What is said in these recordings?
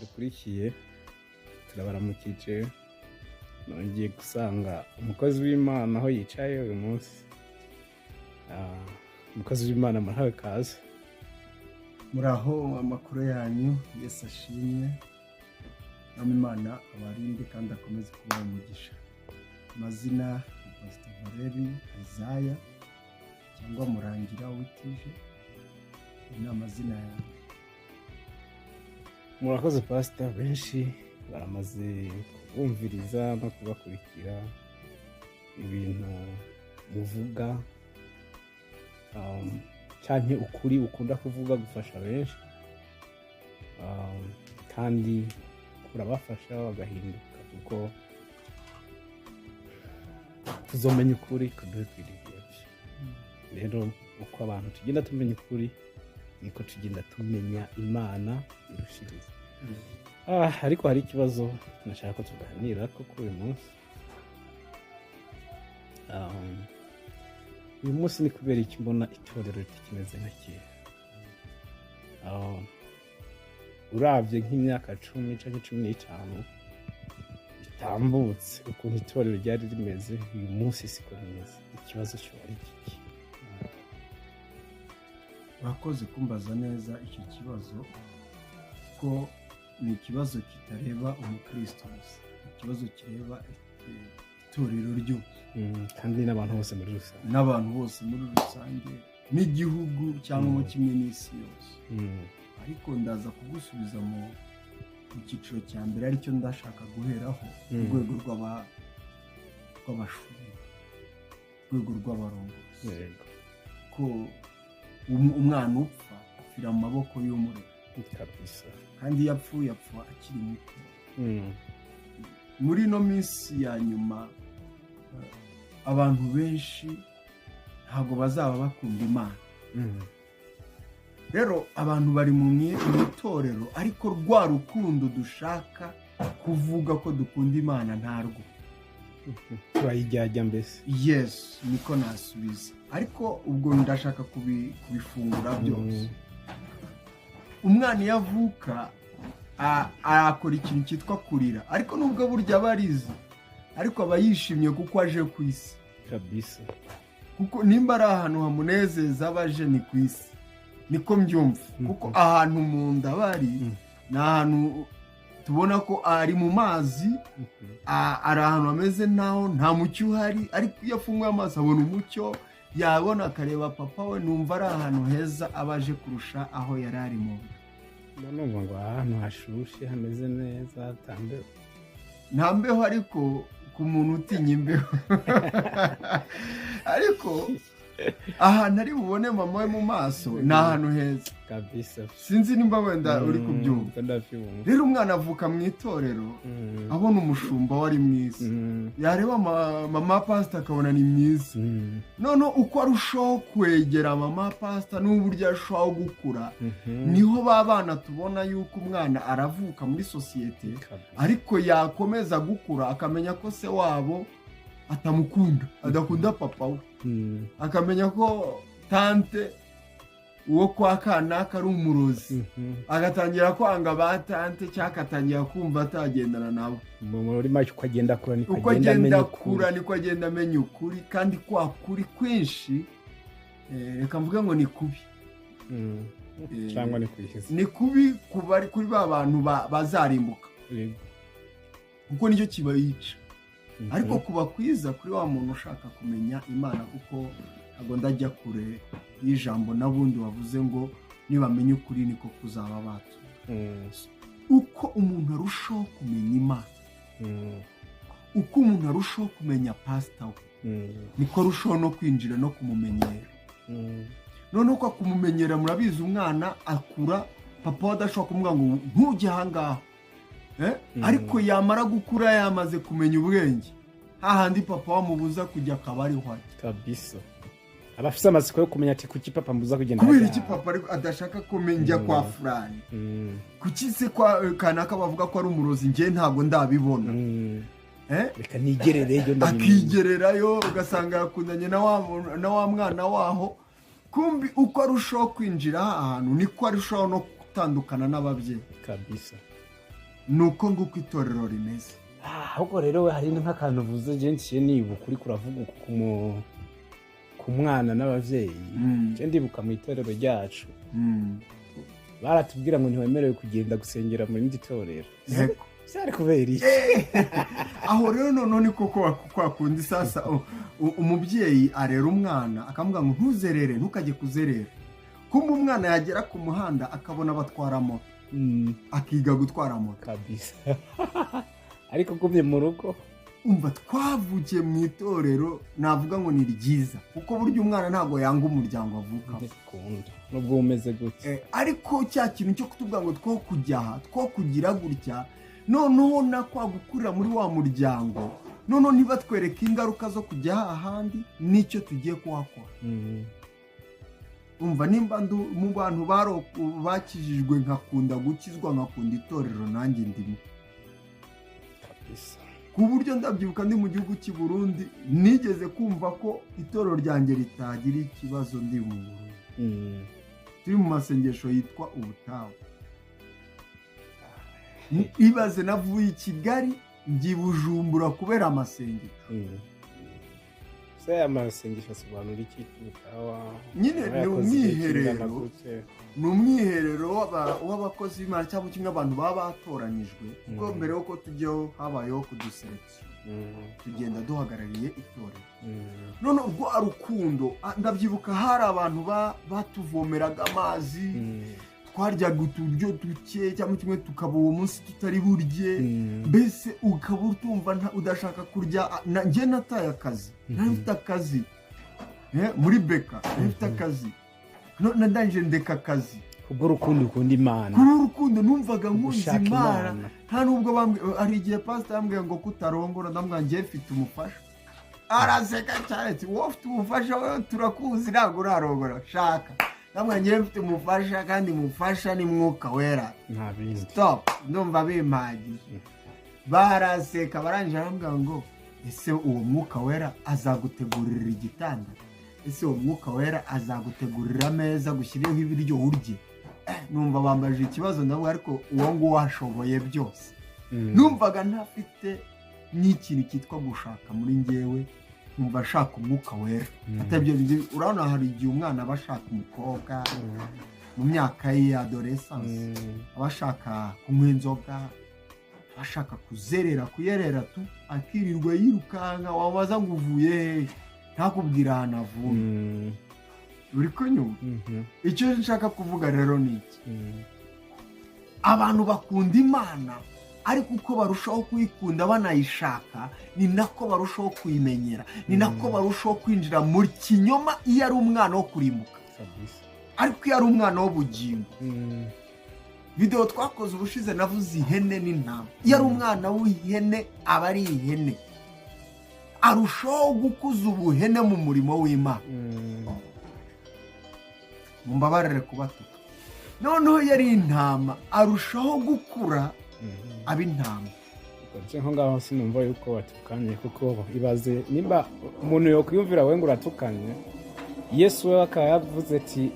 badukurikiye turabaramukije nongeye gusanga umukozi w'Imana aho yicaye uyu munsi. Umukozi w'Imana murahawe kaze. Muraho amakuru yanyu, Yesu ashimwe. Imana abarinde kandi akomeze kubaha umugisha. Amazina ni Pastor Valeri Isaiah cyangwa Murangira Witije. Ni amazina yawe. Murakoze Pastor, benshi baramaze kubumviriza no kubakurikira ibintu muvuga cyane ukuri ukunda kuvuga gufasha benshi kandi kurabafasha bagahinduka kuko tuzomenya ukuri kudukwiriye. Rero uko abantu tugenda tumenya ukuri niko tugenda tumenya Imana irushiriza. Ariko hari ikibazo nashaka ko tuganira ko kuri uyu munsi. Uyu munsi ni kubera iki mbona itorero ritakimeze nka kera. Uravye nk'imyaka 10 canke 15 itambutse ukuntu itorero ryari rimeze, uyu munsi siko rimeze. Ikibazo cyo ari iki? Urakoze kumbaza neza icyo kibazo ko ni ikibazo kitareba umukristo gusa, ikibazo kireba itorero ryose kandi n'abantu bose muri rusange, n'igihugu cyangwa kimwe n'isi yose. Ariko ndaza kugusubiza mu cyiciro cya mbere, aricyo ndashaka guheraho, urwego rw'abashumba, urwego rw'abarongozi. Ko umwana upfa apfira mu maboko y'umurera kabisa, kandi yapfuye apfa akiri muto. Muri ino minsi ya nyuma abantu benshi ntabwo bazaba bakunda Imana. Rero abantu bari mu itorero, ariko rwa rukundo dushaka kuvuga ko dukunda Imana ntarwo. Turayijyajya mbese. Yes, niko nasubiza. Ariko ubwo ndashaka kubifungura byose. Umwana iyo avuka akora ikintu cyitwa kurira, ariko nubwo burya abarizi, ariko aba yishimye kuko aje ku isi kabisa. Kuko nimba ari ahantu hamunezeza abaje ni ku isi, niko mbyumva. Kuko ahantu mu nda bari ni ahantu tubona ko ari mu mazi, ari ahantu hameze naho nta mucyo uhari, ariko iyo afunguye amaso abona umucyo, yabona akareba papa we, numva ari ahantu heza abaje kurusha aho yari ari mu nda. Numva ngo ahantu hashushe hameze neza, tambeho nta mbeho, ariko ku muntu utinya imbeho. Ariko ahantu ari bubone mama we mu maso ni ahantu heza kabisa. Sinzi nimba wenda uri kubyumva. Rero umwana avuka mu itorero abona umushumba wari mwiza, yareba mama pastor akabona ni mwiza. None uko arushaho kwegera mama pastor n'uburyo arushaho gukura, niho babana tubona yuko umwana aravuka muri sosiyete, ariko yakomeza gukura akamenya ko se wabo atamukunda, adakunda papa we. Akamenya ko tante uwo kwa kanaka ari umurozi, agatangira kwanga ba tante, cyangwa akatangira kumva atagendana nabo. Muri make uko agenda akura niko agenda amenya ukuri, kandi kwa kuri kwinshi reka mvuge ngo ni kubi. Cyangwa ni kwihiza, ni kubi kuri ba bantu bazarimbuka, kuko nicyo kibayica. Ariko kuba kwiza kuri wa muntu ushaka kumenya Imana, kuko ntabwo ndajya kure y'ijambo n'abundi wavuze ngo nibamenya ukuri niko kuzaba batu. Uko umuntu arushaho kumenya Imana, uko umuntu arushaho kumenya pastor we, niko arushaho no kwinjira no kumumenyera. None uko kumumenyera, murabizi umwana akura papa adashobora kumubwira ngo ntujye ahangaha. Ariko yamara gukura yamaze kumenya ubwenge, hahandi papa wamubuza kujya akabari hwa kabisa. Abafite amatsiko yo kumenya ati kuki papa mbuza kugenda, kubera iki papa adashaka kumenya kwa fulani, kuki se kwa kanaka bavuga ko ari umurozi, ngiye ntabwo ndabibona. Reka nigerereyo, akigererayo ugasanga yakundanye na wa mwana waho. Kumbi uko arushaho kwinjira ahantu niko arushaho no gutandukana n'ababyeyi kabisa. ni uko nguko itorero rimeze. ahubwo rero we hari nk'akantu uvuze jenshi nibuka uri kuravuga ku mwana n'abavyeyi je ndibuka mu itorero ryacu baratubwira ngo ntiwemerewe kugenda gusengera mu rindi torero byari kubera iki aho rero none koko kwakundi sasa umubyeyi arera umwana akamubwira ngo ntuzerere ntukajye kuzerera kumbe umwana yagera ku muhanda akabona batwara moto akiga gutwara moto kabisa ariko gumye mu rugo umva twavukiye mu itorero navuga ngo ni ryiza kuko burya umwana ntabwo yanga umuryango avuka nubwo umeze gutya ariko cya kintu cyo kutubwira ngo two kujya aha two kugira gutya noneho nakwa gukurira muri wa muryango noneho ntibatwereke ingaruka zo kujya ahandi n'icyo tugiye kuhakora umva nimba mu bantu bakijijwe nkakunda gukizwa nkakunda itorero nanjye ndimo ku buryo ndabyibuka ndi mu gihugu cy'i Burundi nigeze kumva ko itorero ryanjye ritagira ikibazo ndi mu Burundi turi mu masengesho yitwa ubutawa ibaze navuye i Kigali ngiye Bujumbura kubera amasengesho se amasengesho asobanura iki ubutawa nyine ni umwiherero w'abakozi b'Imana cyangwa kimwe abantu baba batoranyijwe kuko mbere y'uko tujyaho habayeho kuduselekisiyo tugenda duhagarariye itorero none ubwo urukundo ndabyibuka hari abantu batuvomeraga amazi twaryaga uturyo duke cyangwa kimwe tukaba uwo munsi tutari burye mbese ukaba utumva udashaka kurya njye nataye akazi nafite akazi muri beka nafite akazi ndangije ndeka akazi ubwo urukundo ukunda Imana kuri urukundo numvaga nkunze Imana nta nubwo hari igihe pastor yambwiye ngo kutarongora ndambwira ngiye mfite umufasha araseka cyane ati wowe ufite umufasha wowe turakuzi ntabwo urarongora shaka ndambwira ngiye mfite umufasha kandi umufasha ni Mwuka Wera stop ndumva bimpagije baraseka barangije barambwira ngo ese uwo Mwuka Wera azagutegurira igitanda ese uwo Mwuka Wera azagutegurira ameza gushyiriyeho ibiryo urye numva bambaje ikibazo ndavuga ariko uwo nguwo ashoboye byose numvaga ntafite n'ikintu cyitwa gushaka muri njyewe numva ashaka Umwuka Wera atabyo urabona hari igihe umwana aba ashaka umukobwa mu myaka ye ya adolescence aba ashaka kunywa inzoga aba ashaka kuyerera tu akirirwa yirukanka wabaza ngo uvuye ntakubwira ahantu avuye uri kunyuma icyo nshaka kuvuga rero ni iki abantu bakunda Imana ariko uko barushaho kuyikunda banayishaka ni nako barushaho kuyimenyera ni nako barushaho kwinjira mu kinyoma iyo ari umwana wo kurimbuka ariko iyo ari umwana w'ubugingo video twakoze ubushize navuze ihene n'intama iyo ari umwana w'ihene aba ari ihene arushaho gukuza ubuhene mu murimo w'Imana mumbabarire kubatuka noneho yari intama arushaho gukura ab'intama nko ngaho sinumva yuko watukanye kuko ibaze nimba umuntu yokwiyumvira we ngo uratukanye Yesu we akaba yavuze ati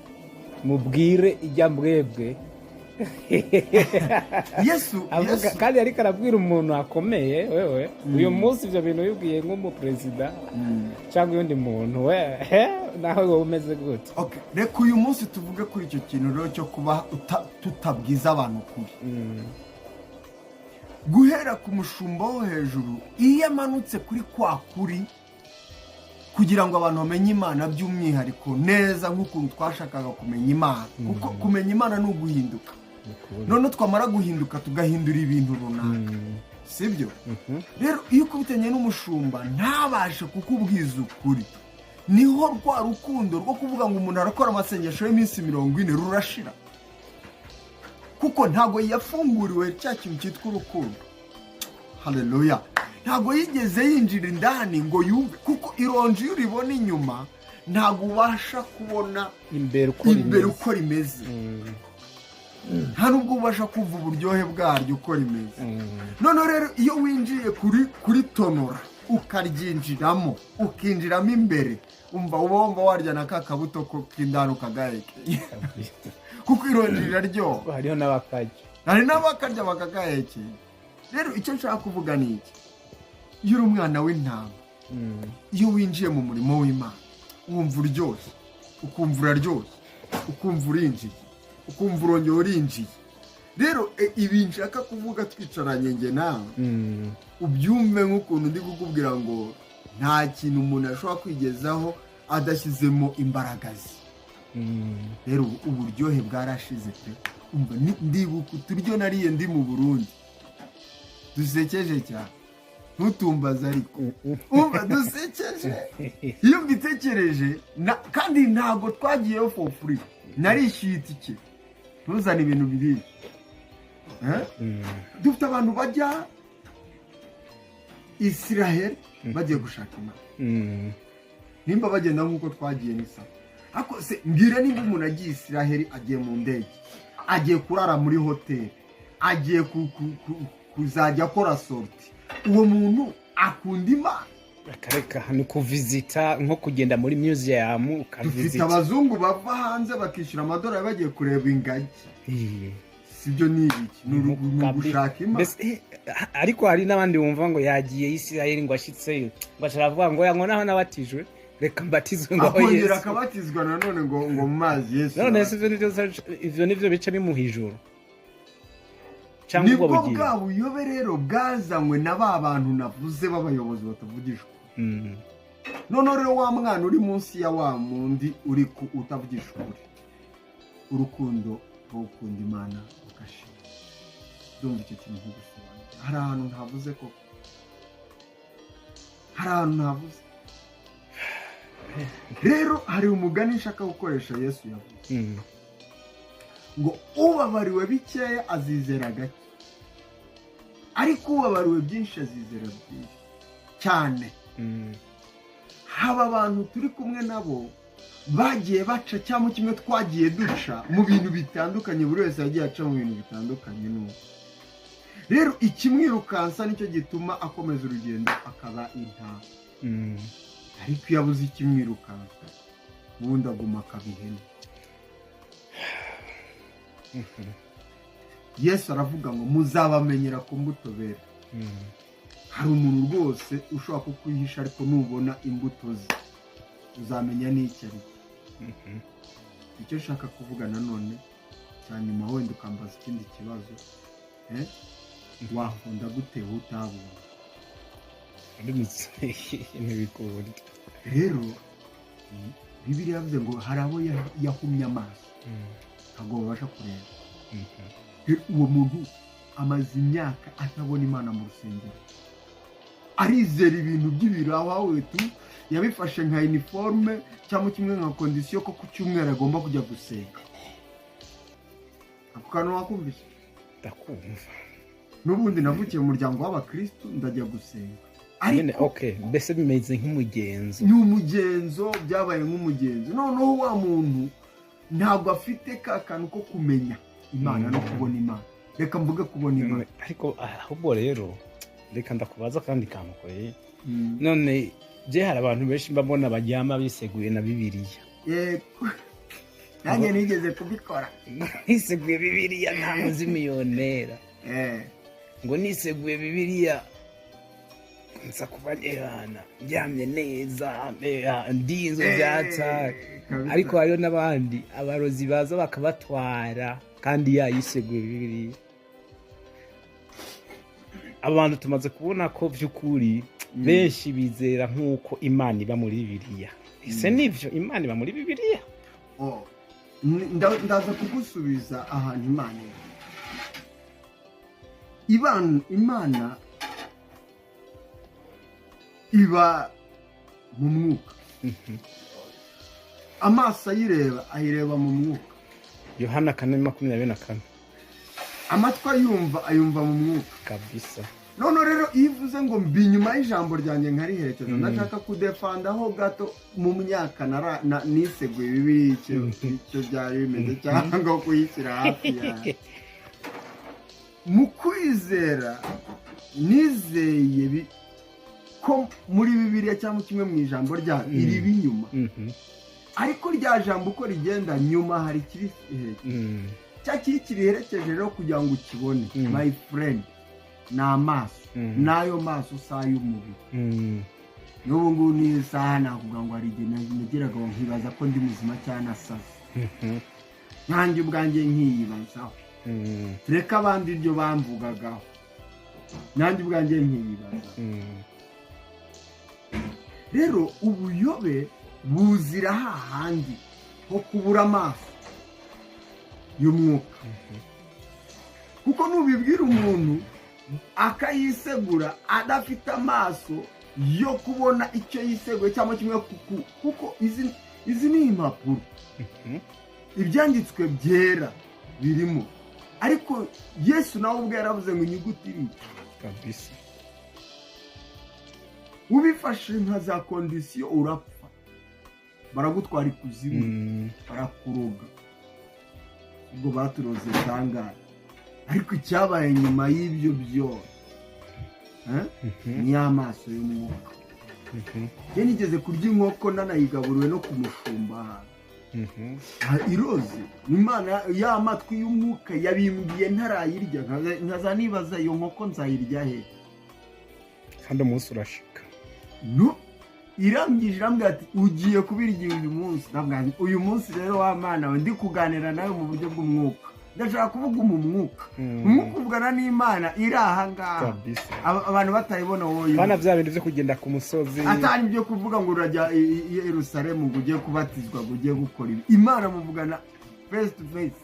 mubwire ijya mbwebwe Yesu kandi ariko arabwira umuntu akomeye wewe uyu munsi ibyo bintu yubwiye nk'umuperezida cyangwa undi muntu we nawe wowe umeze gute reka uyu munsi tuvuge kuri icyo kintu rero cyo kuba tutabwiza abantu ukuri guhera ku mushumba wo hejuru iyo amanutse kuri kwa kuri kugira ngo abantu bamenye Imana by'umwihariko neza nk'ukuntu twashakaga kumenya Imana kuko kumenya Imana ni uguhinduka none twamara guhinduka tugahindura ibintu runaka sibyo rero iyo ukubitanye n'umushumba ntabashe kukubwiza ukuri niho rwa rukundo rwo kuvuga ngo umuntu arakora amasengesho y'iminsi 40 rurashira kuko ntago yafunguriwe cya kintu cyitwa urukundo haleluya ntago yigeze yinjira indani ngo yumve kuko ironji iyo uribona inyuma ntago ubasha kubona imbere uko rimeze nta nubwo ubasha kumva uburyohe bwaryo uko rimeze none rero iyo winjiye kuri tonora ukaryinjiramo ukinjiramo imbere umva uba warya na ka kabuto k'indani ukagahekeye kuko ironji riraryoha. hariho n'abakarya hari n'abakarya bakagahekeye. rero icyo nshaka kuvuga ni iki, iyo uri umwana w'intama, iyo winjiye mu murimo w'Imana wumva uryoshye, ukumva uraryoshye, ukumva urinjiye, ukumva urongera urinjiye. rero ibi nshaka kuvuga twicaranye njye nawe ubyumve nk'ukuntu ndi kukubwira ngo nta kintu umuntu ashobora kwigezaho adashyizemo imbaraga ze. rero uburyohe bwarashize pe. umva ndibuka uturyo nariye ndi mu Burundi dusekeje cyane, ntutumbaze ariko umva dusekeje. iyo mbitekereje kandi ntabwo twagiyeho for free, narishyuye itike, ntuzane ibintu bibiri. dufite abantu bajya Israel bagiye gushaka Imana, nimba bagenda nk'uko twagiye n'isa. ariko se mbwira nimba umuntu agiye Israel, agiye mu ndege, agiye kurara muri hoteli, agiye kuzajya akora sorti, uwo muntu akunda Imana? reka ni kuvizita, nko kugenda muri museum ukavizita. dufite abazungu bava hanze bakishyura amadolari bagiye kureba ingagi. sibyo ni ibiki? ni ugushaka Imana. ariko hari n'abandi bumva ngo yagiye Israel ngo ashitseyo ngo asharavuga ngo yango naho nabatijwe, reka mbatizwe ngo Yesu, akongera akabatizwa nanone ngo mu mazi Yesu. none ivyo nivyo bice bimuha ijuru cyangwa ubwo bugiye. nibwo bwa buyobe rero bwazanywe na ba bantu navuze b'abayobozi batavugishwa. none rero wa mwana uri munsi ya wa mundi uri utavugisha ukuri, urukundo rwo gukunda Imana ugashira. ndumva icyo kintu nk'ugusobanura. hari ahantu ntavuze koko, hari ahantu ntavuze. rero hari umugani nshaka gukoresha Yesu yavuze ngo ubabariwe bikeya azizera gake, ariko ubabariwe byinshi azizera byinshi cyane. haba abantu turi kumwe nabo bagiye baca cyangwa kimwe twagiye duca mu bintu bitandukanye, buri wese yagiye aca mu bintu bitandukanye. n'ubu rero ikimwirukansa nicyo gituma akomeza urugendo akaba intama. ariko iyo abuze ikimwirukansa ubundi aguma akaba ihene. Yesu aravuga ngo muzabamenyera ku mbuto bera. hari umuntu rwose ushobora kukwihisha, ariko nubona imbuto ze uzamenya n'icyo ari cyo. icyo nshaka kuvuga nanone cyane, nyuma wenda ukambaza ikindi kibazo, wakunda gute utabona? rero Bibiliya yavuze ngo hari abo yahumye amaso ntabwo babasha kureba. uwo muntu amaze imyaka atabona Imana mu rusengero, arizera ibintu by'ibiraha wetu, yabifashe nka uniforme cyangwa kimwe nka kondisiyo ko ku cyumweru agomba kujya gusenga. ako kantu wakumvise? ndakumva. n'ubundi navukiye mu muryango w'abakristo ndajya gusenga, ariko mbese bimeze nk'umugenzo. ni umugenzo, byabaye nk'umugenzo. noneho wa muntu ntabwo afite ka kantu ko kumenya Imana no kubona Imana. reka mvuge kubona Imana. ariko ahubwo rero reka ndakubaza kandi kamukoreye. none je hari abantu benshi mbabona baryama biseguye na Bibiliya. yego nanjye nigeze kubikora. niseguye Bibiliya nta muzimiyonera. ngo niseguye Bibiliya nza kuba Imana njyamye neza ndinzo byatsa. ariko hariyo n'abandi abarozi baza bakabatwara kandi yayiseguye Bibiliya. abantu tumaze kubona ko by'ukuri benshi bizera nk'uko Imana iba muri Bibiliya. ese nivyo Imana iba muri Bibiliya? ndaza kugusubiza ahantu Imana iba mu mwuka. amaso ayireba mu mwuka. Yohana 4:24. amatwi ayumva mu mwuka kabisa. none rero iyo uvuze ngo mbi nyuma y'ijambo ryanjye nkariherekeza, ndashaka kudefandaho gato mu myaka niseguye Bibiliya icyo byari bimeze, cyangwa kuyishyira hafi yawe. mu kwizera nizeye ko muri bibiliya cyangwa kimwe mu ijambo rya iri binyuma ariko rya jambo uko rigenda nyuma hari kiri cya kiri herekeje rero kugira ngo ukibone my friend ni amaso n'ayo maso saa y'umubiri n'ubu ngubu ni isaha nakuvuga ngo hari igihe nageraga nkibaza ko ndi muzima cyane asaze nanjye ubwanjye nkiyibazaho tureka abandi ibyo bamvugagaho nanjye ubwanjye nkiyibazaho rero ubuyobe buzira hahandi ho kubura amaso y'umwuka kuko nubibwira umuntu akayisegura adafite amaso yo kubona icyo yiseguye cyangwa kimwe kuko izi ni impapuro ibyanditswe byera birimo ariko Yesu nawe ubwe yaravuze ngo inyuguti iri kabisa ubifashe nka za kondisiyo urapfa baragutwara ikuzimu barakuroga ubwo baturoze tangara ariko icyabaye nyuma y'ibyo byose ni amaso y'umwuka njye nigeze kurya inkoko nanayigaburiwe no kumushumba iroze imana y'amatwi y'umwuka yabimbwiye ntarayirya nkaza nibaza iyo nkoko nzayirya he kandi umunsi urashika no irambwije irambwira ati ugiye kubirya uyu munsi uyu munsi rero w'amana we ndi kuganira nawe mu buryo bw'umwuka ndashaka kuvuga mu mwuka umwuka uvugana n'imana iri ahangaha abantu batayibona wowe bana bya bintu byo kugenda ku musozi atari ibyo kuvuga ngo urajya i Yerusalemu ngo ugiye kubatizwa ngo ugiye gukora ibi imana muvugana face to face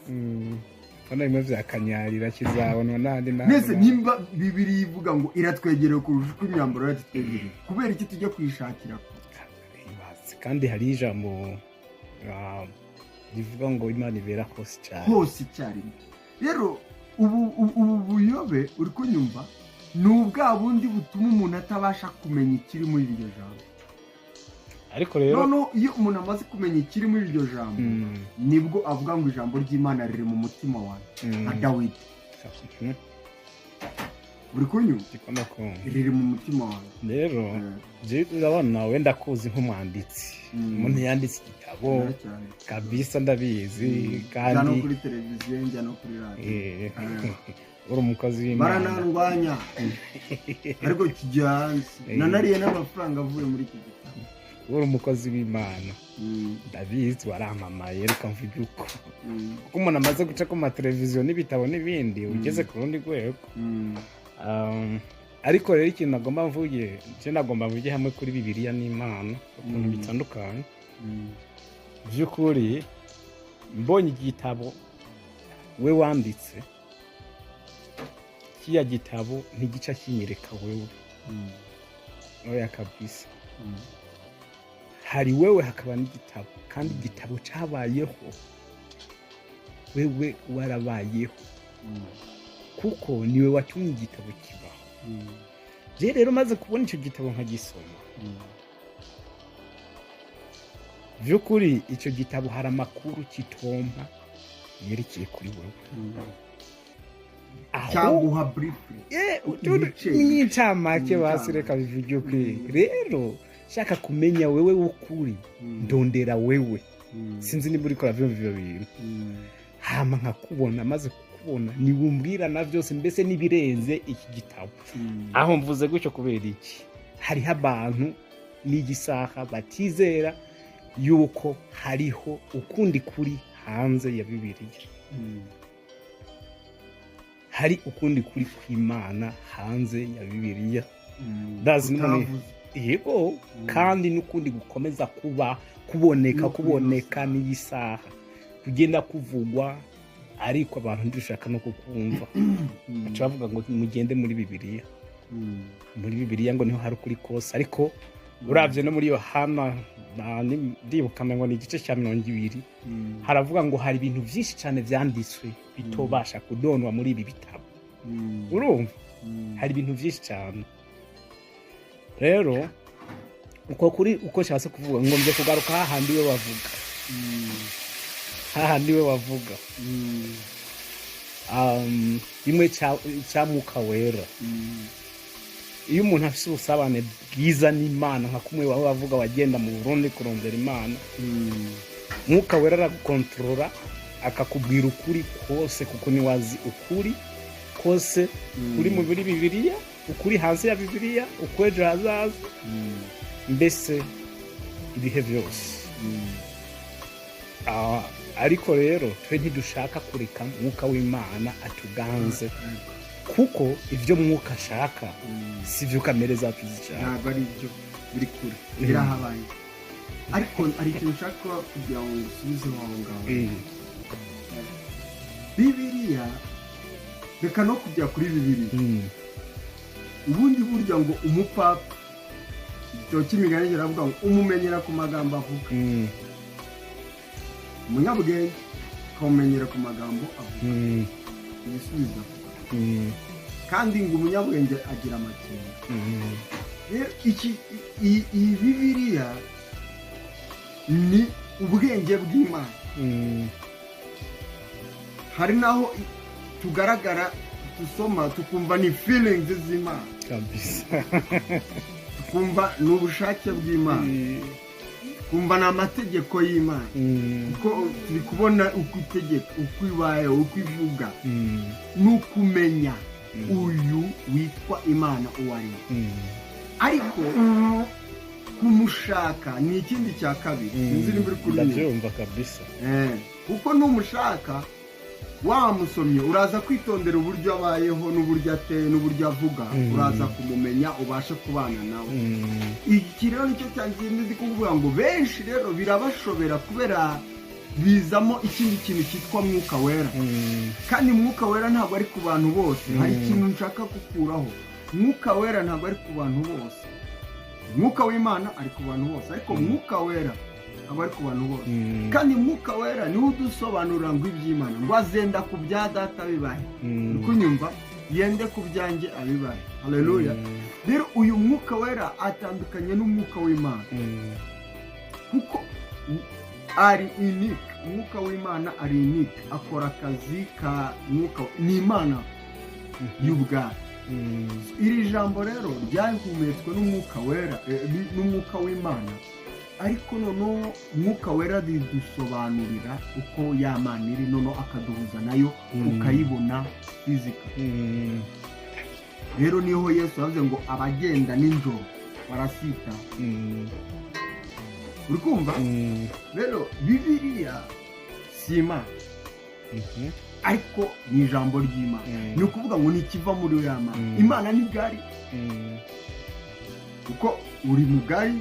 bana bimwe byakanyarira kizabonwa n'andi nese nimba bibiri ivuga ngo iratwegereye kurusha uko imyambaro yacu twegereye kubera iki tujya kwishakira kandi hari ijambo rivuga ngo imana ibera hose icyarimwe rero ubu buyobe uri kunyumva ni ubwa bundi butuma umuntu atabasha kumenya ikiri muri iryo jambo ariko rero noneho iyo umuntu amaze kumenya ikiri muri iryo jambo nibwo avuga ngo ijambo ry'imana riri mu mutima wanjye nka Dawidi uri kunyumva riri mu mutima wanjye rero urabona wenda kuzi nk'umwanditsi umuntu yanditse igitabo kabisa ndabizi kandi njya no kuri televiziyo njya no kuri radiyo uri umukozi w'imana baranandwanya ariko kijya hanze nanariye n'amafaranga avuye muri iki gitabo uri umukozi w'imana ndabizi warampamaye reka mvuge uko kuko umuntu amaze guca ku mateleviziyo n'ibitabo n'ibindi ugeze ku rundi rwego ariko rero ikintu nagomba mvuge nagomba mvuge hamwe kuri bibiliya n'imana ukuntu bitandukanye by'ukuri mbonye igitabo we wanditse kiya gitabo ntigica kinyereka wewe oya kabisa hari wewe hakaba n'igitabo kandi igitabo cyabayeho wewe warabayeho kuko niwe watumye igitabo kibaho je rero maze kubona icyo gitabo nkagisoma by'ukuri icyo gitabo hari amakuru kitompa yerekeye kuri wewe cyaguha briefly n'incamake basi reka bivuge ukuri rero shaka kumenya wewe ukuri ndondera wewe sinzi niba uriko uravyumva ibintu hama nkakubona maze kubona nibumbwira na byose mbese nibirenze iki gitabo aho mvuze gutyo kubera iki hariho abantu n'igisaha batizera yuko hariho ukundi kuri hanze ya bibiliya hari ukundi kuri kw'imana hanze ya bibiliya ndazi n'umuntu yego kandi n'ukundi gukomeza kuboneka n'iyisaha kugenda kuvugwa ariko abantu ndishaka no kukumva bavuga ngo mugende muri bibiliya ngo niho hari ukuri kose ariko uravye no muri Yohana ndibuka ngo ni igice cya 20 haravuga ngo hari ibintu byinshi cyane byanditswe bitobasha kudonwa muri ibi bitabo urumva hari ibintu byinshi cyane rero uko cyase kuvuga ngo mbe kugaruka hahandi we wavuga bimwe cya Mwuka Wera iyo umuntu afite ubusabane bwiza n'Imana nka kumwe baba bavuga wagenda mu Burundi kurondera Imana, Mwuka Wera aragukontorora akakubwira ukuri kose, kuko ni wazi ukuri kose kuri mu Bibiliya, ukuri hanze ya Bibiliya, ukwejo hazaza, mbese ibihe byose. Ariko rero twe ntidushaka kureka Mwuka w'Imana atuganze, kuko ibyo Mwuka ashaka si byo kamere zacu zishaka, ntabwo ari byo, biri kure, birahabaye. Ariko ari ikintu ushaka kugira ngo usubize aho ngaho. Bibiliya, reka no kujya kuri Bibiliya, ubundi burya ngo umupapa, igitabo cy'imigani kiravuga ngo umumenyera ku magambo avuga, umunyabwenge ukawumenyera ku magambo avuga, ibisubizo avuga, kandi ngo umunyabwenge agira amakenga. Rero iyi Bibiliya ni ubwenge bw'Imana. Hari naho tugaragara, dusoma tukumva ni feelings z'Imana kabisa, tukumva ni ubushake bw'Imana, tukumva ni amategeko y'Imana, kuko turi kubona uko itegeka, uko ibaye, uko ivuga, ni ukumenya uyu witwa Imana uwo ari we. Ariko kumushaka ni ikindi cya kabiri, sinzi niba uri kuri ndabyumva kabisa. Kuko numushaka wamusomye, uraza kwitondera uburyo abayeho n'uburyo ateye n'uburyo avuga, uraza kumumenya, ubashe kubana nawe. Iki rero nicyo cyangiye kuvuga ngo benshi rero birabashobera kubera bizamo ikindi kintu cyitwa Mwuka Wera. Kandi Mwuka Wera ntabwo ari ku bantu bose. Hari ikintu nshaka gukuraho, Mwuka Wera ntabwo ari ku bantu bose. Mwuka w'Imana ari ku bantu bose, ariko Mwuka Wera ntabwo ari ku bantu bose. Kandi Mwuka Wera niwe udusobanurira ngo iby'Imana, ngo azenda ku bya data bibaye, kunyumva yende ku byanjye abibaye. Haleluya. Rero uyu Mwuka Wera atandukanye n'Umwuka w'Imana, kuko ari unique. Umwuka w'Imana ari unique, akora akazi ka Mwuka, ni Imana y'ubwayo. Iri jambo rero ryahumetswe n'Umwuka Wera, n'Umwuka w'Imana, ariko noneho Umwuka Wera ridusobanurira uko ya Mana iri, noneho akaduhuza nayo, ukayibona fizika. Rero niho Yesu yavuze ngo abagenda nijoro barasita. Uri kumva? Rero Bibiliya si Imana, ariko ni ijambo ry'Imana. Ni ukuvuga ngo nikiva muri ya Mana. Imana ni gari, kuko uri mugari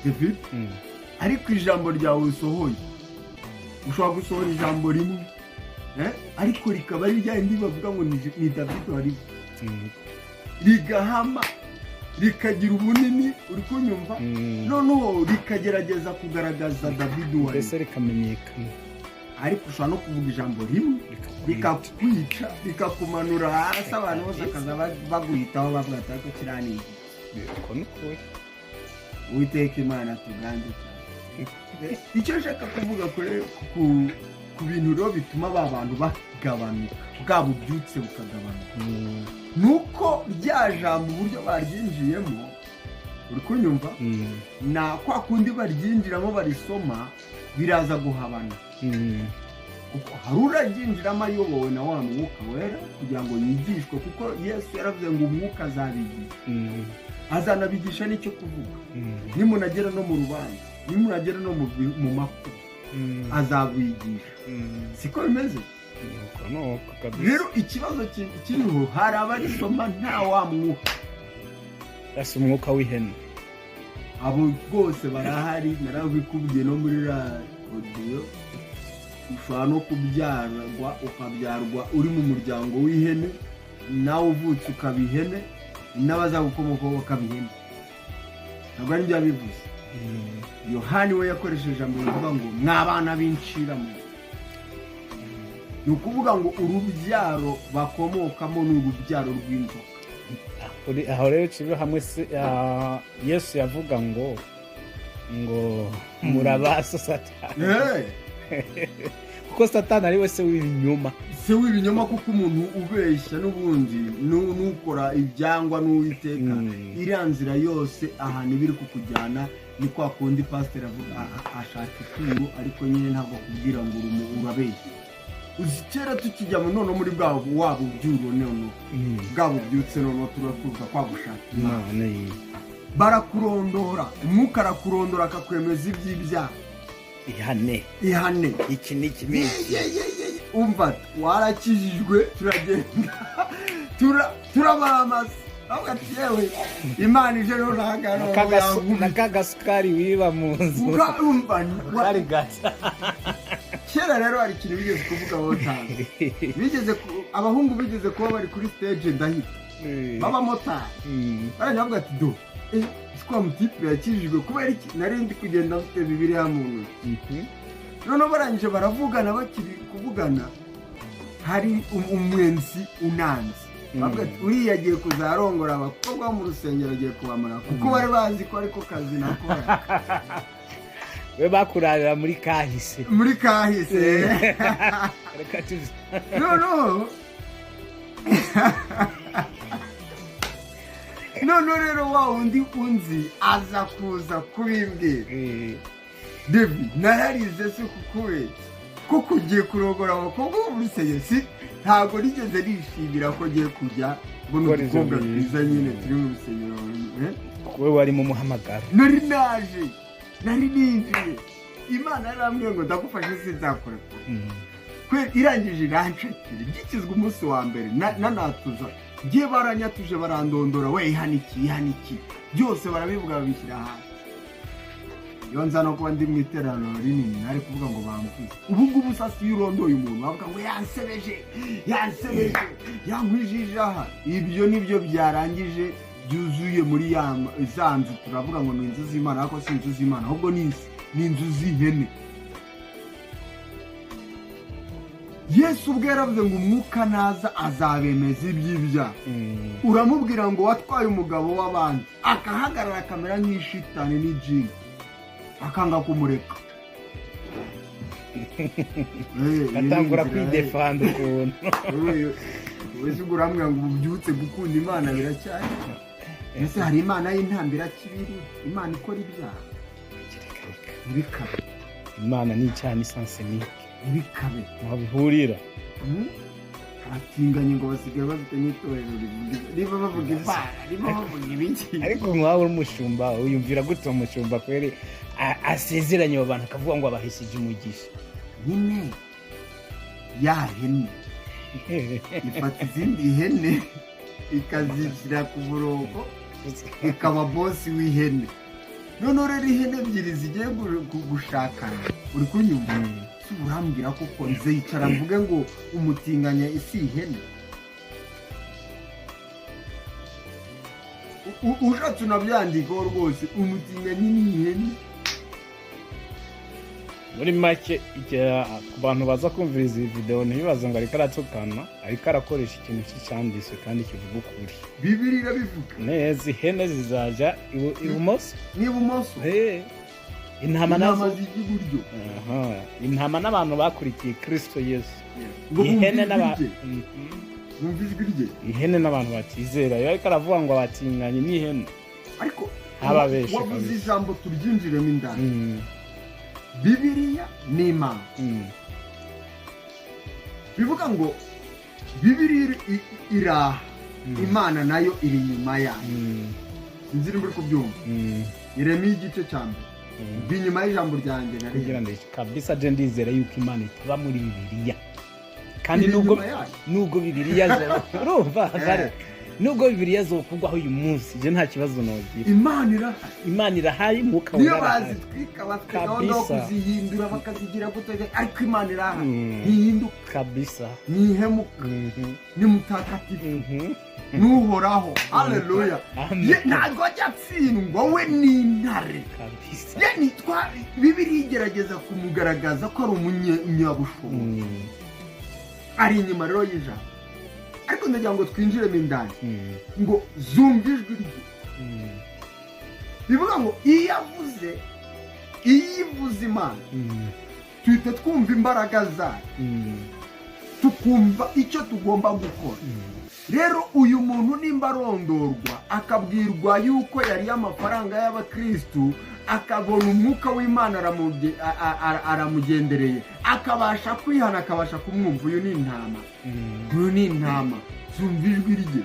David, ariko ijambo ryawe usohoye, ushobora gusohora ijambo rimwe, ariko rikaba ari rya rindi bavuga ngo ni David wari, rigahama, rikagira ubunini, uri kunyumva, noneho rikagerageza kugaragaza David wari, mbese rikamenyekana. ariko ushobora no kuvuga ijambo rimwe rikakwica, rikakumanura hasi, abantu bose akaza baguhitaho bavuga ati ariko kirani uko ni ukuri. Uwiteka Imana tuganze cyane. Icyo nshaka kuvuga ku bintu rero bituma ba bantu bagabanuka, bwa bubyutse bukagabanuka, nuko rya jambo uburyo baryinjiyemo, uri kunyumva, na kwa kundi baryinjiramo barisoma biraza guhabana. Hari uraryinjiramo ayobowe na wa Mwuka Wera kugira ngo yigishwe, kuko Yesu yaravuze ngo Umwuka azabigisha, azanabigisha n'icyo kuvuga. Nimunagera no mu rubanza, nimunagera no mu makuru, azabigisha. Siko bimeze? Rero ikibazo kiriho, hari abarisoma nta wa Mwuka, ese umwuka w'ihene. Abo rwose barahari, narabikubwiye no muri radiyo. Ushobora no kubyarwa, ukabyarwa uri mu muryango w'ihene, nawe uvutse ukaba ihene, n'abazagukomokaho bakaba ihene. Ntabwo ari byo yabivuze. Yohani we yakoresheje ijambo rivuga ngo mw'abana b'inciramo. Ni ukuvuga ngo urubyaro bakomokamo ni urubyaro rw'inzoka. Aho rero kibe hamwe Yesu yavuga ngo murabaso Satani, kuko satani ari we se w'ibinyoma. Se w'ibinyoma kuko umuntu ubeshya n'ubundi n'ukora ibyangwa n'uwiteka iriya nzira yose ahantu biri kukujyana ni kwa kundi pasiteri avuga ashaka ituro ariko nyine ntabwo akubwira ngo urabeshya. Uzi kera tukijya none muri bwabo waba ubyuro none bwabo byutse none turakuza kwagushaka Imana barakurondora umwuka arakurondora akakwemeza iby'ibyaha. Ihane iki ni kimiki umva warakijijwe turagenda turabaramaza aho atiyewe Imana ije no nagaro nakagasukari wiba mu nzu urumva kari gata. Kera rero hari ikintu bigeze kuvuga botanga abahungu bigeze kuba bari kuri stage ndahita b'abamotari baranyavuga ati do sikwa mutipe yakijijwe kubera iki nari ndi kugenda mfite Bibiliya mu ntoki. None barangije baravugana bakiri kuvugana hari umwenzi unanze bavuga ati uriya agiye kuzarongora abakobwa bo mu rusengero agiye kubamara kuko bari bazi ko ariko kazi nakora we bakurarira muri kahise reka tuzi none rero wa undi unzi aza kuza kubimbwira David nararize se kukubera kuko ugiye kurongora abakobwa bo mu rusengero ntabwo nigeze nishimira ko ngiye kujya mbona udukobwa twiza nyine turi mu rusengero. we wari mu muhamagaro nari ninjiye Imana yarambwiye ngo ndagufashe sinzakora kwe irangije irancekera gikizwe umunsi wa mbere nanatuza ngiye baranyatuje barandondora we ihaniki byose barabivuga babishyira hanze. Iyo nza no kuba ndi mu iteraniro rinini nari kuvuga ngo bamvuze ubu ngubu sasa iyo urondoye umuntu bavuga ngo yansebeje yankwijije aha. Ibyo nibyo byarangije byuzuye muri za nzu turavuga ngo ni inzu z'Imana ariko si inzu z'Imana ahubwo ni inzu z'ihene. Yesu ubwo yaravuze ngo umwuka naza azabemeza iby'ibyaha. Uramubwira ngo watwaye umugabo w'abandi akahagarara akamera nk'ishitani n'ijini akanga kumureka atangura kwidefanda ukuntu wese uramubwira ngo ubyutse gukunda Imana biracyari ese hari Imana y'intambira kibiri Imana ikora ibyaha ibikabe. Imana ni cyane isansenike ibikabe aho bihurira atinganye ngo basigaye bafite n'itorero riba bavuga Imana riba bavuga ibiki. Ariko nk'aho umushumba uyumvira gute umushumba kwere asezeranye abantu akavuga ngo abahishije umugisha nyine ya hene ifata izindi hene ikazishyira ku murongo ikaba bosi w'ihene. None rero ihene ebyiri zigiye gushakana uri kunyumva urambwira koko nzicara mvuge ngo umutinganya isi ihene ushatse unabyandikaho rwose umutinganyi ni ihene. muri make ku bantu baza kumviriza iyi video ntibibaze ngo ariko aratukana ariko arakoresha ikintu cyanditswe kandi kivuga ukuri. Bibiliya irabivuga neza ihene zizaja ibumoso n'ibumoso intama z'iburyo. intama n'abantu bakurikiye Kristo Yesu. ihene n'abantu bumvijwe rye ihene n'abantu batizera ariko aravuga ngo abatinganye n'ihene ariko ababeshe wavuze ijambo turyinjiremo indani. Bibiliya ni Imana bivuga ngo Bibiliya iraha Imana nayo iri inyuma yayo. Inzira muri kubyumva Yeremiya igice cya mbere binyuma y'ijambo ryanjye kugira ngo kabisa je ndizera yuko Imana itaba muri Bibiliya kandi nubwo Bibiliya urumva kare nubwo Bibiliya zokugwaho uyu munsi je nta kibazo nogira. Imana irahaye muka niyo bazitwika batwika no kuzihindura bakazigira gutege ariko Imana iraha ntihinduka kabisa nihemuka ni mutakatifu nuhoraho. Haleluya. Ntabwo ajyatsindwa we ni intare kabisa. nitwa Bibiliya igerageza kumugaragaza ko ari umunyabushobozi ari inyuma rero y'ijambo ariko ndagira ngo twinjiremo indani ngo zumva ijwi rye. bivuga ngo iyo ivuze Imana tuhita twumva imbaraga zayo, tukumva icyo tugomba gukora. Rero uyu muntu nimba arondorwa akabwirwa yuko yariye amafaranga y'abakristu, akabona umwuka w'Imana aramugendereye, akabasha kwihana, akabasha kumwumva, uyu ni intama zumva ijwi rye.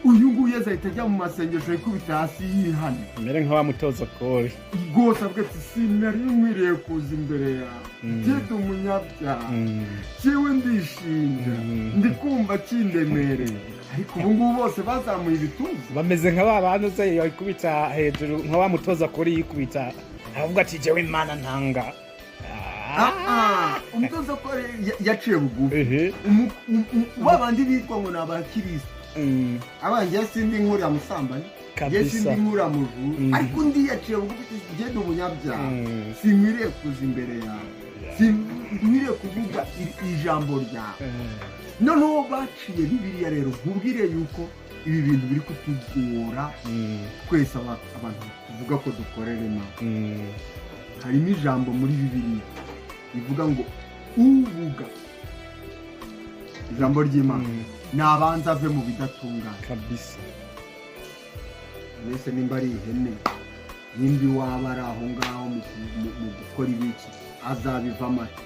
Uyu nguyu azahita ajya mu masengesho yikubita hasi yihana, mbere nk'abamutoza kore rwose avuga ati sinari nkwiriye kuza imbere yawe, ndi umunyabyaha, cyewe ndishinja, ndi kumva kindemereye. Ariko ubu ngubu bose bazamuye ibituza, bameze nka ba bantu se yikubita hejuru, nk'abamutoza kore yikubita avuga ati jewe Imana ntanga. Umutoza kore yaciye bugufi. Babandi bitwa ngo ni abakirisitu, abanjye sindi nkura musambanyi, ye sindi nkura mujuru, ariko undi yaciye bugufi, genda umunyabyaha, sinkwiriye kuza imbere yawe, sinkwiriye kuvuga ijambo ryawe. Noneho baciye Bibiliya rero, nkubwire yuko ibi bintu biri kutugora twese abantu tuvuga ko dukorera Imana. Harimo ijambo muri Bibiliya rivuga ngo uvuga ijambo ry'Imana nabanza ave mu bidatungana kabisa. Mbese nimba ari ihene, nimba waba ari aho ngaho mu gukora ibiki, azabivamo ati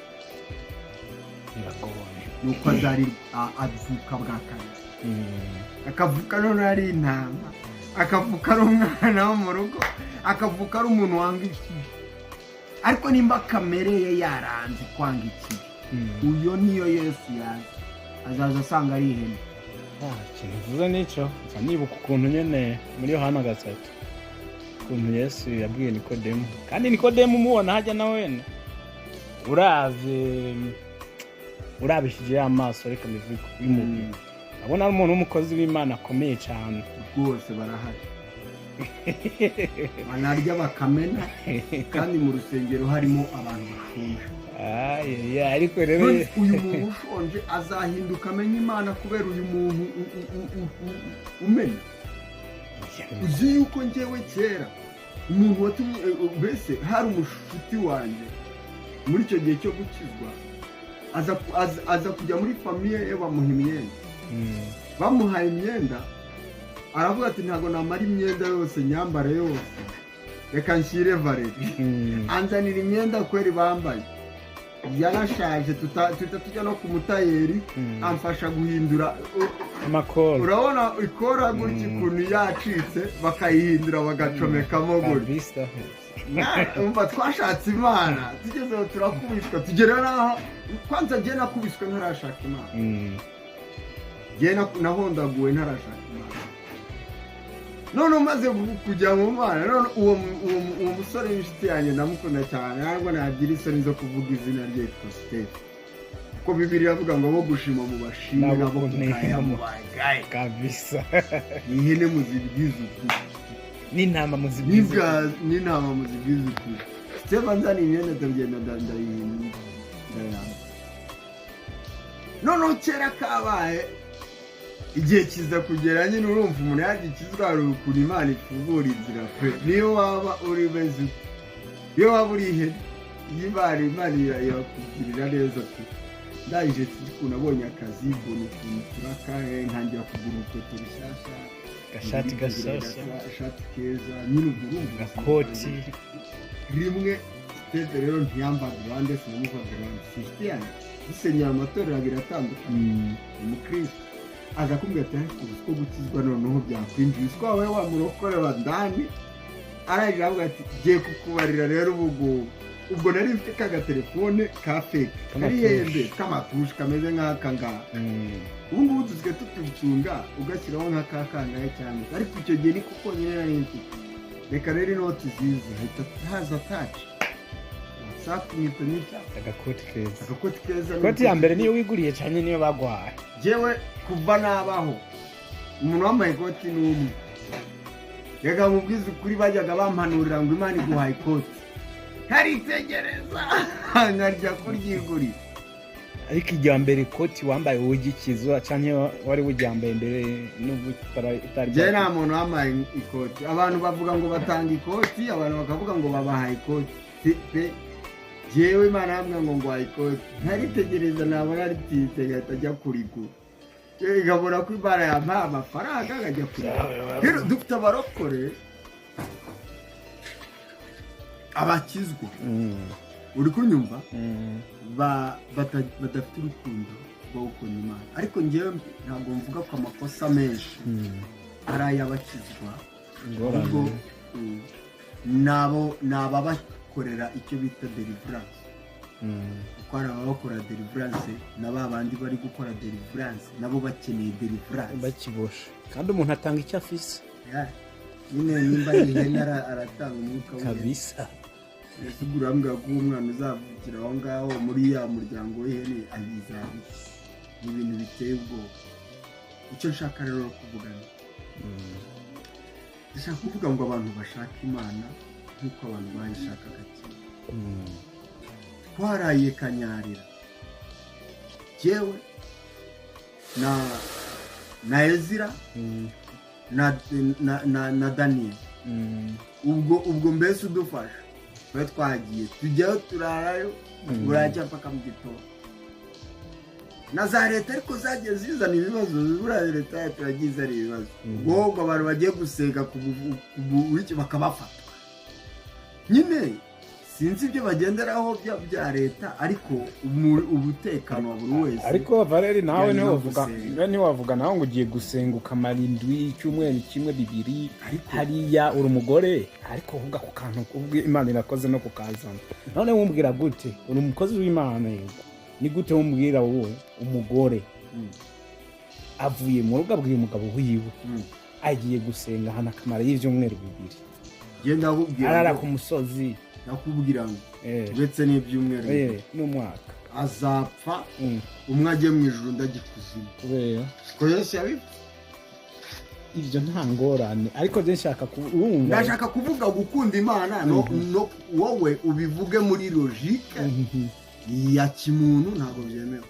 nuko azari avuka bwa kabiri, akavuka none ari intama, akavuka ari umwana wo mu rugo, akavuka ari umuntu wanga ikibi. Ariko nimba kamere ye yaranze kwanga ikibi, uyo niyo Yesu yaje, azaza asanga ari ihene. Ikintu mvuze nicyo, nibuka ukuntu nyine muri Yohana 3 ukuntu Yesu yabwiye Nikodemu, kandi Nikodemu umubona hajya na wene urabishije amaso, reka bivuge y'umubiri, abona ari umuntu w'umukozi w'Imana akomeye cyane rwose. Barahari banarya bakamena, kandi mu rusengero harimo abantu bashonje. Ariko rero uyu muntu ushonje azahinduka amenya Imana kubera uyu muntu umenya. Uzi yuko njyewe kera umuntu watumye, mbese hari umushuti wanjye muri icyo gihe cyo gukizwa, aza kujya muri famiye ye, bamuha imyenda. Bamuhaye imyenda, aravuga ati ntabwo namara imyenda yose nyambare yose, reka nshyire Valeri. Anzanira imyenda kweri bambaye, yarashaje, tujya no ku mutayeri, amfasha guhindura amakora. Urabona ikora gutya ukuntu yacitse, bakayihindura bagacomekamo gutya. Umva twashatse Imana, tugezeho turakubiswa, tugera naho kwanza njye nakubiswe ntarashaka Imana, njye nahondaguwe ntarashaka Imana. None umaze kujya mu Mana, none uwo musore w'inshuti yanjye ndamukunda cyane, ntabwo nagira isoni zo kuvuga izina rye, yitwa Steve. Kuko Bibiliya avuga ngo abo gushima mu bashime, nabo kugaya mu bagaye kabisa. Ihene muzibwiza ukuri, n'intama muzibwiza ukuri. Steve anzana imyenda ndagenda ndayihindura. Noneho kera kabaye, igihe kiza kugera nyine urumva umuntu yagikizwa, hari ukuntu Imana ifungura inzira pe. Niyo waba uri beze, iyo waba uri ihene, Imana irakugirira neza pe. Ndangije ukuntu abonye akazi, mbona ukuntu turaka, ntangira kugura urukweto rushyashya, agashati keza, nyine urumva agakoti rimwe. Steve rero ntiyambaga iruhande, sinamuvaga iruhande. Inshuti yanjye dusenyera amatorero abiri atandukanye, umukristo aza kumbwira ati ariko uko gukizwa noneho byakwinjiye, usiko wowe wamurokorera ndani. Araje avuga ati giye kukubarira rero ubwo nari mfite kagatelefone ka fake, kari yende k'amatushe kameze nk'aka ngaha. Ubu ngubu tuzike tutucunga, ugashyiraho nk'akakangahe cyane, ariko icyo gihe ni kuko nyine nari mfite. Reka rero inoti ziza, hahita haza taci sakumita n'icya agakoti keza. Agakoti keza, koti ya mbere niyo wiguriye cyane, niyo bagwaye. Jewe kuva nabaho umuntu wambaye ikoti n'umwe, reka mubwize ukuri, bajyaga bampanurira ngo Imana iguhaye ikoti, nkaritegereza nkarya kuryigurira. Ariko ijya mbere ikoti wambaye ugikizwa cyane, wari wujyambaye mbere n'ubu utari. Je nta muntu wambaye ikoti. Abantu bavuga ngo batanga ikoti, abantu bakavuga ngo babahaye ikoti pe. jewe Imana yambwira ngo ngwaye ikoti ntaritegereza nabona rititse ngahita ajya kurigura igabura ko Imana yampaye amafaranga akajya kurigura. Rero dufite abarokore abakizwa uri kunyumva badafite urukundo rwo gukunda Imana, ariko njyewe ntabwo mvuga ko amakosa menshi ari ay'abakizwa, ahubwo nabo bakorera icyo bita deliverance, kuko hari abakora deliverance na ba bandi bari gukora deliverance nabo bakeneye deliverance bakibosha, kandi umuntu atanga icyo afise nyine nimba ihene aratanga umwuka we kabisa. ese urambwira ko umwana uzavukira aho ngaho muri ya muryango w'ihene ayizabi, ni ibintu biteye ubwoba. Icyo nshaka rero kuvuga ndashaka kuvuga ngo abantu bashaka Imana nk'uko abantu bayishakaga kera. Twaraye kanyarira jewe na Ezira na Daniel, ubwo mbese udufasha twe twagiye tujyayo turarayo burajya mpaka mu gitondo. Na za leta ariko zagiye zizana ibibazo, buriya leta turagize ari ibibazo, ubwo abantu bagiye gusenga ku wiki bakabafata nyine sinzi ibyo bagenderaho bya leta, ariko umutekano wa buri wese. Ariko Valeri nawe ntiwavuga nawe ngo ugiye gusenga ukamara indwi, icyumweru kimwe, bibiri hariya uri umugore, ariko uvuga ku kantu kubwe Imana irakoze no kukazana. None wumbwira gute uri umukozi w'Imana? Yego, ni gute wumbwira wowe umugore avuye mu rugo abwiye umugabo wiwe agiye gusenga hana kamara y'ibyumweru bibiri, genda akubwira arara ku musozi, nakubwira ngo uretse n'ibyumweru n'umwaka azapfa, umwe ajye mu ijuru ndajya kuzimu, kubera ko Yesu yabivuze. Ibyo nta ngorane, ariko ndashaka kuvuga gukunda Imana no wowe ubivuge muri logique ya kimuntu, ntabwo byemewe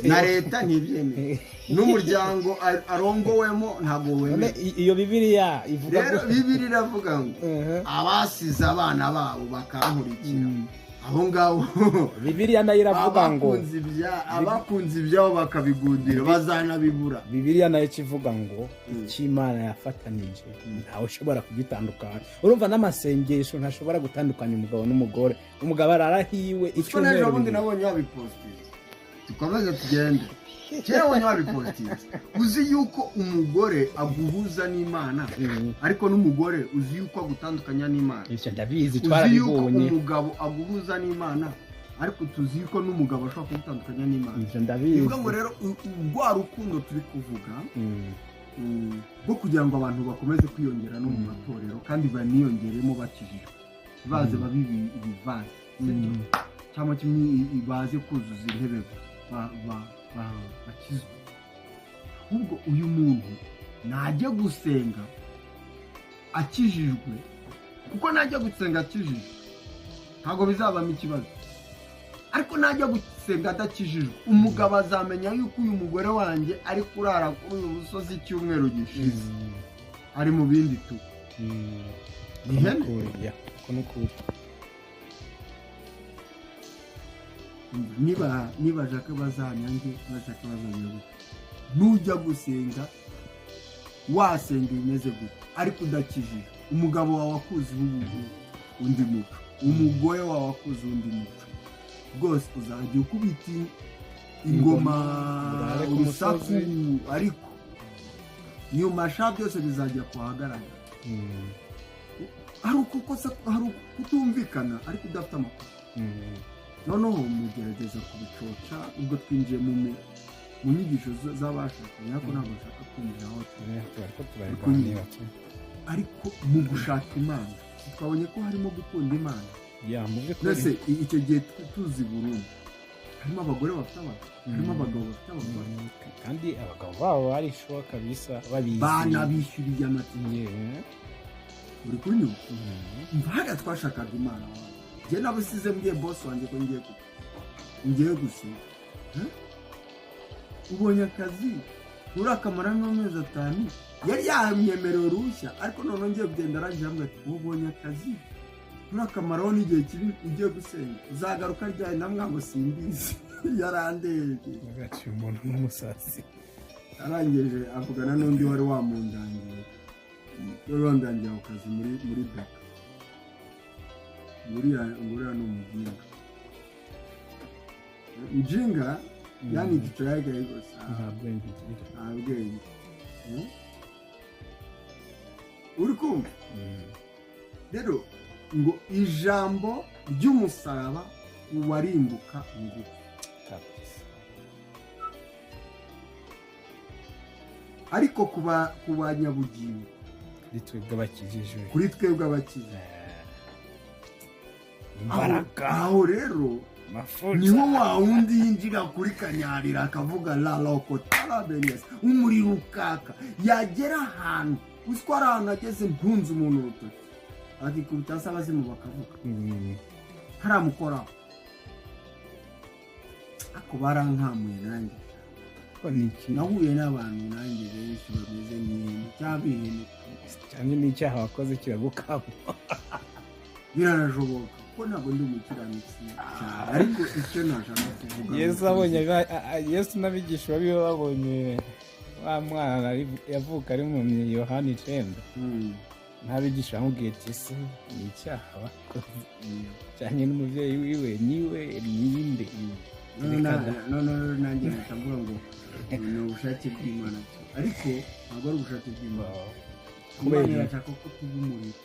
na leta ntibyemewe, n'umuryango arongowemo ntabwo wemewe. Iyo Bibiliya ivuga, rero Bibiliya iravuga ngo abasize abana babo bakankurikira, aho ngaho Bibiliya nayo iravuga ngo abakunze ibyabo bakabigundira bazanabibura. Bibiliya nayo kivuga ngo icyo Imana yafatanije ntawe ushobora kugitandukanya. Urumva n'amasengesho ntashobora gutandukanya umugabo n'umugore, umugabo ararahiwe icyumweru. Ejo bundi nabonye wabipostinze, tukomeze tugende. Kera wabonye wabipostinze, uzi yuko umugore aguhuza n'Imana, ariko n'umugore uzi yuko agutandukanya n'Imana. Icyo ndabizi, twarabibonye. Uzi yuko umugabo aguhuza n'Imana, ariko tuzi yuko n'umugabo ashobora kugutandukanya n'Imana. Icyo ndabizi. Bivuga ngo rero rwa rukundo turi kuvuga rwo kugira ngo abantu bakomeze kwiyongera no mu matorero, kandi baniyongeremo bakijijwe, baze babi ibivanze cyangwa kimwe baze kuzuza intebe bakizwa. Ahubwo uyu muntu najya gusenga akijijwe, kuko najya gusenga akijijwe ntabwo bizabamo ikibazo, ariko najya gusenga adakijijwe, umugabo azamenya yuko uyu mugore wanjye ari kurara kuri uyu musozi icyumweru gishize, ari mu bindi tu niba jaka bazanyange bashaka bazanyange. Nujya gusenga wasenga bimeze gute, ariko udakijije, umugabo wawe akuzi undi muco, umugore wawe akuzi undi muco, rwose uzajya ukubita ingoma urusaku, ariko nyuma sha byose bizajya kuhagaragara. Hari ukutumvikana ariko udafite amakuru. Noneho mugerageza kubicoca ubwo twinjiye mu nyigisho z'abashakanye, ariko ntabwo nshaka kwinjira aho ariko mu gushaka Imana twabonye ko harimo gukunda Imana. Mbese icyo gihe tuzi Burundi harimo abagore bafite abagabo, harimo abagabo bafite abagore, kandi abagabo babo barishoboka kabisa, babizi, banabishyuriye amatike. Uri kunyuma mvaga twashakaga Imana. Njye nabasize mbwiye boss wanjye ko ngiye gusenga. Ubonye akazi urakamara n'amezi 5, yari yamyemerera urushya, ariko none ngiye kugenda arangira ambwira ati ubonye akazi urakamaraho n'igihe kibi ugiye gusenga uzagaruka ryari na mwango simbizi yarandebye agaciye umuntu n'umusazi arangije avugana n'undi wari wamundangiye ku kazi muri beka nguriya ni umujinga yani igiciro yagaye gusa nta bwenge ugira uri kumva rero ngo ijambo ry'umusaraba uwarimbuka ingufu ariko ku banyabugingo kuri twebwe abakijijwe imbaraga aho rero niho wa wundi yinjira kuri kanyarira akavuga la lokotara benesi umuriro ukaka yagera ahantu uziko ari ahantu ageze mpunze umuntu urutoki akikubita hasi abazimu bakavuga haramukoraho ako barankamuye nanjye nahuye n'abantu nanjye benshi bameze nk'ibintu cyabihene cyane n'icyaha wakoze kiragukama biranashoboka ko ntabwo ndi umukiranutsi cyane ariko icyo nashaka kuvuga yesu n'abigisha biwe babonye wa mwana yavuka ari mu Yohana 9 n'abigisha bamubwiye ati ese ni icyaha bakoze cyane n'umubyeyi wiwe niwe ninde none nanjye ntavuga ngo ni ubushake bw'Imana ariko ntabwo ari ubushake bw'Imana Imana irashaka ko tuba umuriro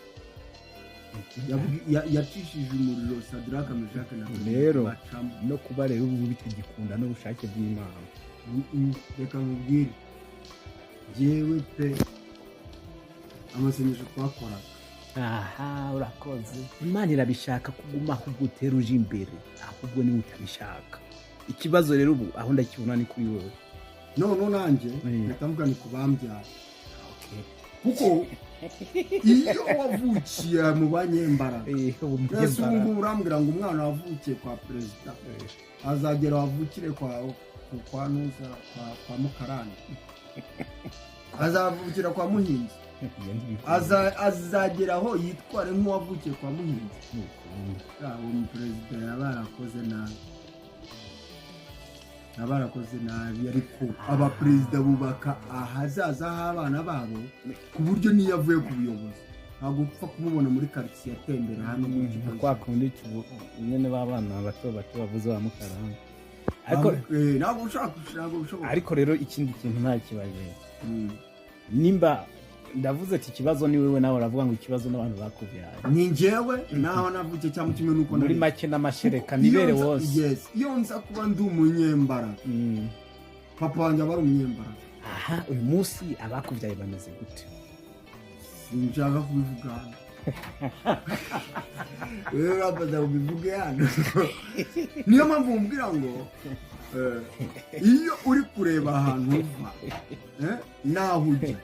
yacishije umuriro Sadraka Meshaki na rero no kuba rero ubu bitagikunda n'ubushake bw'Imana reka nkubwire jewe pe amasengesho twakoraga urakoze Imana irabishaka kuguma ahubwo uteruje imbere ahubwo niwe utabishaka ikibazo rero ubu aho ndakibona ni kuri wowe none nanjye ndatamvuga ni kubambyara kuko iyo wavukiye mu banyembaraga ese ubu urambwira ngo umwana wavukiye kwa perezida azagera wavukire kwa nuza kwa mukarani azavukira kwa muhinzi azagera aho yitware nk'uwavukiye kwa muhinzi uwo muperezida yabarakoze nabi ariko abaperezida bubaka ahazaza h'abana babo ku buryo niyo avuye ku buyobozi ntabwo upfa kumubona muri karitsiye atembera hano kwa kundi nyine b'abana bato bavuze ba mukarani ntabwo ushoboka ariko rero ikindi kintu nta kibazo nimba ndavuze ati ikibazo ni wewe nawe uravuga ngo ikibazo n'abantu bakubyaye ni njyewe naho navuze cyangwa kimwe nuko muri make n'amashereka nibere wose iyo nza kuba ndi umunyembaraga papa wanjye aba ari umunyembaraga uyu munsi abakubyaye bameze gute sinshaka kubivuga hano rero urabaza ubivuge hano niyo mpamvu mubwira ngo iyo uri kureba ahantu uva naho ujya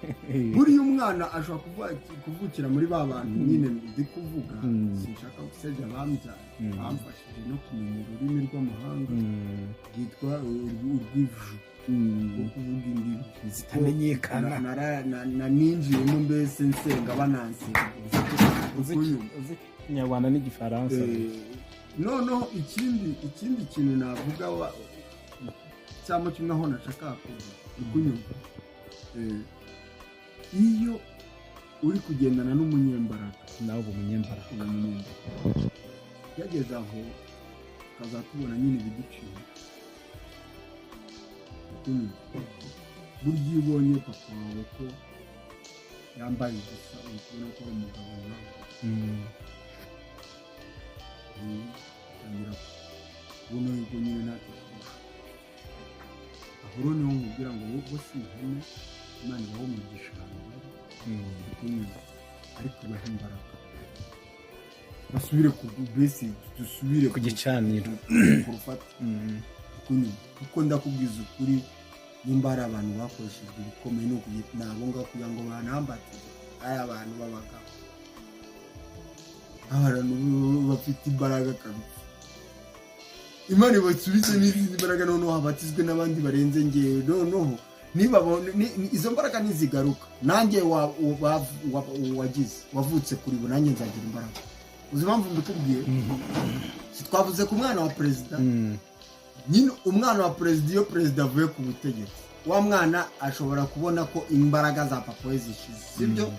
buriya umwana ashobora kuvukira muri ba bantu nyine ndi kuvuga sinshaka gusebya abambyaye bamfashije no kumenya ururimi rw'amahanga rwitwa urw'iju ukuvuga indimi zitamenyekana ninjiyemo mbese nsenga banansenga uzi ikinyarwanda n'igifaransa noneho ikindi kintu navuga cyangwa kimwe aho nashaka kuva ukunyumva iyo uri kugendana n'umunyembaraga nawe uba umunyembaraga yageze aho ukazatubona nyine ibiduciye burya iyo ubonye papa wawe ko yambaye ubusa uri kubona ko ari umugabo nawe ubona yuko nyine ntacyo kurusha aho niho nkubwira ngo wowe si ihene Imana ibaho umugisha ariko ibaha imbaraga basubire ku besi dusubire ku gicaniro kurufata kuko ndakubwiza ukuri nimba ari abantu bakoreshejwe ibikomeye nabo ngabo kugira ngo banambatire aya abantu b'abagabo abantu bafite imbaraga kabisa Imana ibasubize n'izindi mbaraga noneho habatizwe n'abandi barenze ngewe noneho izo mbaraga nizigaruka nanjye wavutse kuri bo nanjye nzagira imbaraga uzi impamvu mbikubwiye twavuze ku mwana wa perezida nyine umwana wa perezida iyo perezida avuye ku butegetsi wa mwana ashobora kubona ko imbaraga za papa we zishize sibyo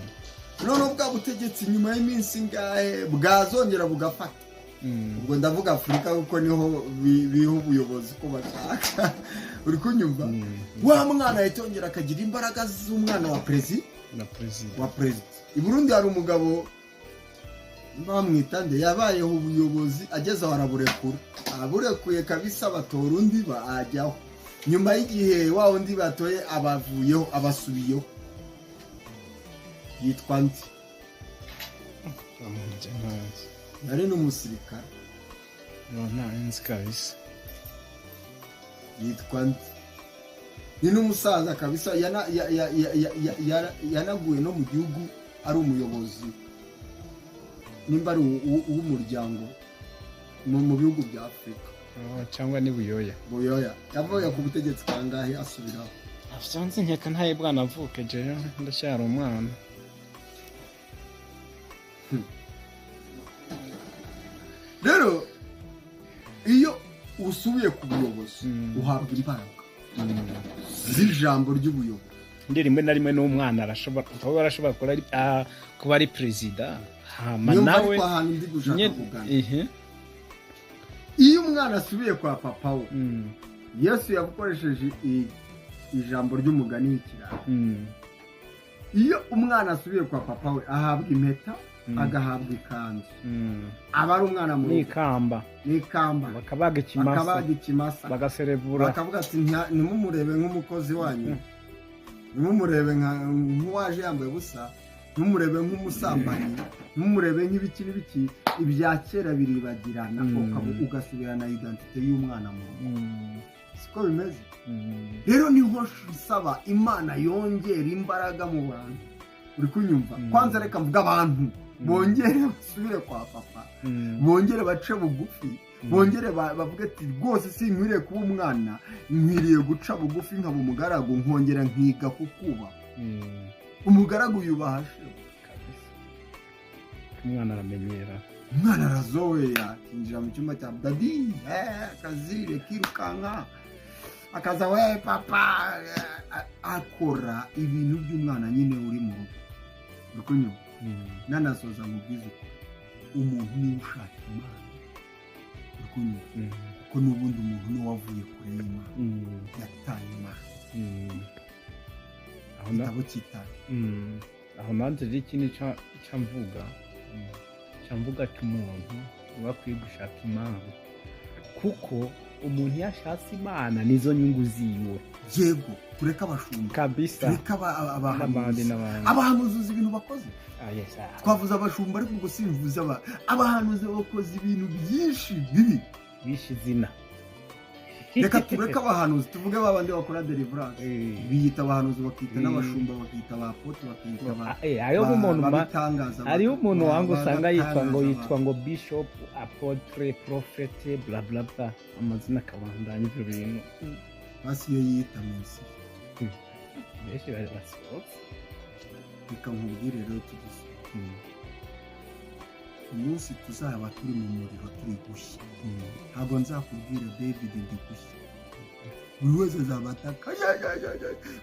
noneho bwa butegetsi nyuma y'iminsi ngahe bwazongera bugafata ubwo ndavuga Afurika kuko niho biha ubuyobozi ko bashaka uri kunyumva wa mwana yitongera akagira imbaraga z'umwana wa perezida i Burundi hari umugabo bamwitande yabayeho ubuyobozi ageze aho araburekuye kabisa batora undi bajyaho nyuma y'igihe wa undi batoye abavuyeho abasubiyeho yitwa ndi yari n'umusirikare nzi kabisa yitwa ndi ni n'umusaza kabisa yanaguye no mu gihugu ari umuyobozi nimba ari uw'umuryango mu bihugu bya Afurika cyangwa ni buyoya yavuye ku butegetsi kangahe asubiraho afite nkeka ntaye bwana avuke jewe ndacyari umwana rero iyo usubiye ku buyobozi uhabwa imbaraga z'ijambo ry'ubuyobozi rimwe na rimwe n'umwana arashobora kuba ari perezida hama nawe iyo umwana asubiye kwa papa we Yesu yakoresheje ijambo ry'umugani w'ikiraro iyo umwana asubiye kwa papa we ahabwa impeta agahabwa ikanzu aba ari umwana mu n'ikamba bakabaga ikimasa bagaserebura bakavuga ati ntimumurebe nk'umukozi wanyu ntimumurebe nk'uwaje yambaye ubusa ntimumurebe nk'umusambanyi ntimumurebe nk'ibiki n'ibiki ibya kera biribagirana ugasubirana identite y'umwana mu rugo siko bimeze rero niho nsaba Imana yongera imbaraga mu bantu uri kunyumva kwanza reka mvuga abantu bongere basubire kwa papa bongere bace bugufi bongere bavuge ati rwose sinkwiriye kuba umwana nkwiriye guca bugufi nkaba umugaragu nkongera nkiga kukuba umugaragu yubaha umwana aramenyera umwana arazowera akinjira mu cyumba cya dadi akazire kirukanka akaza we papa akora ibintu by'umwana nyine uri mu rugo uri kunyumva nanasoza mu bwiza umuntu niwe ushaka Imana uri kunyumva kuko n'ubundi umuntu niwe wavuye kure y'Imana yataye Imana igitabo cyitaye aho nanjye rero ikindi cyamvuga cy'umuntu uba akwiye gushaka Imana kuko umuntu iyo ashatse Imana nizo nyungu ziwe yego tureka abashumba kabisa tureka abahanuzi uzi ibintu bakoze twavuze abashumba ariko ubwo simvuze abahanuzi bakoze ibintu byinshi bibi bishe izina reka tureka abahanuzi tuvuge babandi bakora deliverance biyita abahanuzi bakita n'abashumba bakita abapote bakita hariho umuntu wanga usanga yitwa ngo bishop apotre profete bla bla bla amazina akabandanya ibyo bintu basi iyo yiyita mensi benshi bari basohotse reka nkubwire rero tugise umunsi tuzaba turi mu muriro turi gushya ntabwo nzakubwira David ndi gushya buri wese azabataka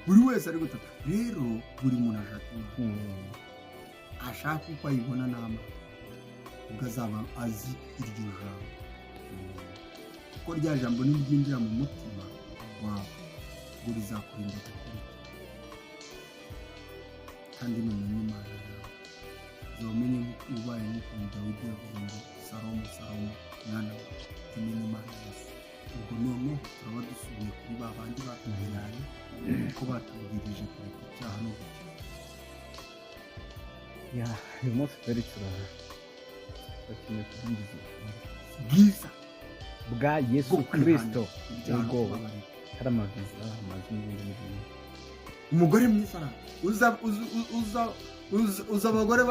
buri wese ari gutaka rero buri muntu ashaka uko ayibona n'amaso ubwo azaba azi iryo jambo kuko rya jambo niryinjira mu mutima wawe ngo rizakurinda gukora kandi numenye Imana yawe uzamenye ubaye nk'ukuntu Dawidi yavuze ngo Salomo mwana we umenye Imana Yesu ubwo noneho turaba dusubiye kuri ba bandi batubyaye kuko batubwirije kureka icyaha no gukira uyu munsi turi turakeneye kurangiza bwiza bwa Yesu Kristo ubwo hari amaviza amazina n'ibindi umugore mwiza uza abagore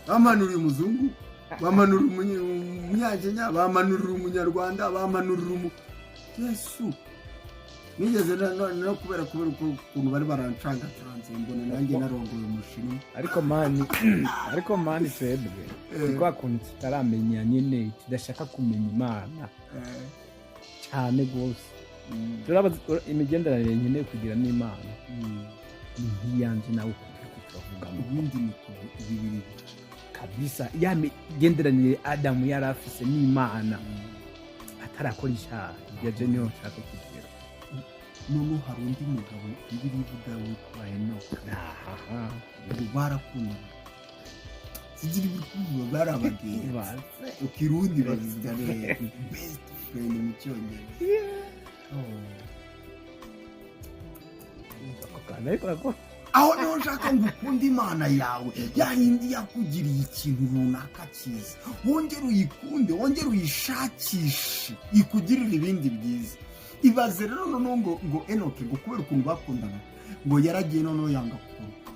bampanuriye umuzungu bamanurira umunyakenya bamanurira umunyarwanda bamanurira Yesu nigeze no kubera ukuntu bari barancangacanze mbona nanjye narongoye umushinwa ariko mani twebwe kwa kuntu tutaramenya nyine tudashaka kumenya Imana cyane rwose turabaza imigenderanire nyine kugira n'Imana nk'iyanje nawe kuvuga ngo ubundi ni bibiri kabisa ya migenderanire Adamu yari afise n'Imana atarakora icyaha yaje niyo nshaka kugira none hari undi mugabo bibiri ivuga witwa Enoka barakunda sigira ibikuvuga barabagenzi ukirundi bavuga best friend mu cyongereza aho niho nshaka ngo ukunde Imana yawe yayindi yakugiriye ikintu runaka cyiza wongere uyikunde wongere uyishakishe ikugirire ibindi byiza. Ibaze rero noneho ngo Enoke ngo kubera ukuntu bakundana ngo yaragiye noneho yanga kuruka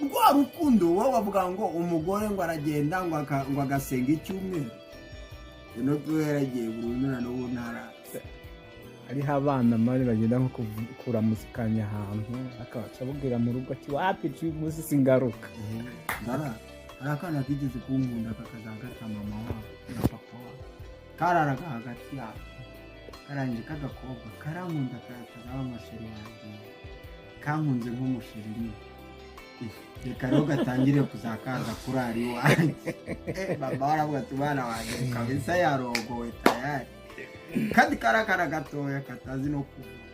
rwa rukundo wowe wavuga ngo umugore ngo aragenda ngo agasenga icyumweru Enoke yaragiye burundu na n'ubu ntaraza. hariho abana mari bagenda nko kuramuzikanya ahantu akabaca abubwira mu rugo ati wapi uyu munsi singaruka hari akana kigeze kunkunda kakazagata mama wabo na papa wabo kararaga hagati yabo karangije kagakobwa karankunda kazaba amasheri yanjye kankunze nk'umusheri ni reka rero gatangire kuzakaza kurari iwanjye baba baravuga ati umwana wanjye kabisa yarogowe tayari kandi karakara gatoya katazi no kuvuga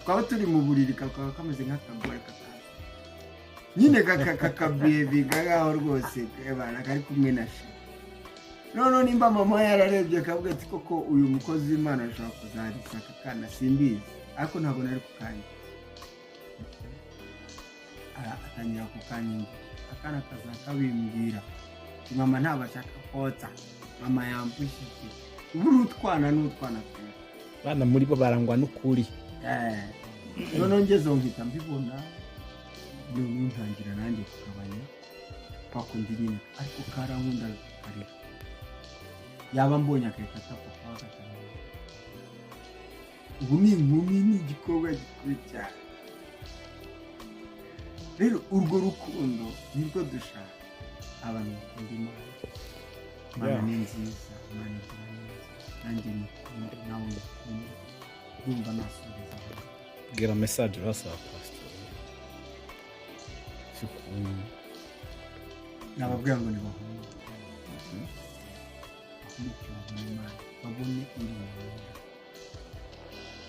twaba turi mu buriri kakaba kameze nk'akagore katazi nyine kakabebi kagaho rwose bana kari kumwe na she none nimba mama yararebye akavuga ati koko uyu mukozi w'Imana ashobora kuzarisa akana simbizi ariko ntabwo nari kukanya atangira kukanyingira akana kazakabimbwira mama ntabashaka kota mama yampushije ubu n'utwana twe bana muri bo barangwa n'ukuri noneho ngeze nkita mbibona none ntangira nanjye kugabanya kwakundirina ariko karankunda karira yaba mbonye akayikata papa wagatanga ubu ni inkumi n'igikorwa gikuru cyane. Rero urwo rukundo nirwo dushaka abantu bakunda Imana ni nziza Imana igira neza nanjye nikunda nawe nikunda ndumva nasubiza bwira message basaba pastor nababwira ngo nibahunge Imana babone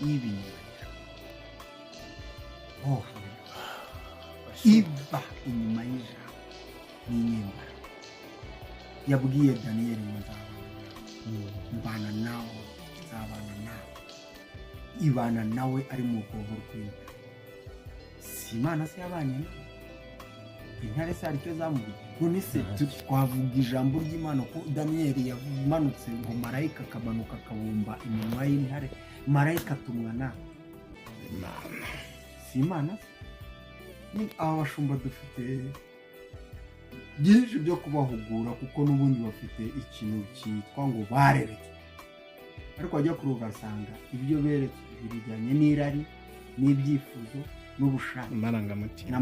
ibintu iba inyuma y'ijambo n'inyembara yabwiye Daniyeli mbana nawe nzabana nawe ibana nawe ari mu bwonko rw'intare si Imana se yabanye nawe intare se hari icyo zamubwiye none se twavuga ijambo ry'Imana ko Daniyeli yamanutse ngo marayika akamanuka akabumba iminwa y'intare marayika atumwa na Imana si Imana aba bashumba dufite byinshi byo kubahugura kuko n'ubundi bafite ikintu cyitwa ngo barereke ariko wajya kuri ugasanga ibyo beretse bijyanye n'irari n'ibyifuzo n'ubushake n'amarangamutima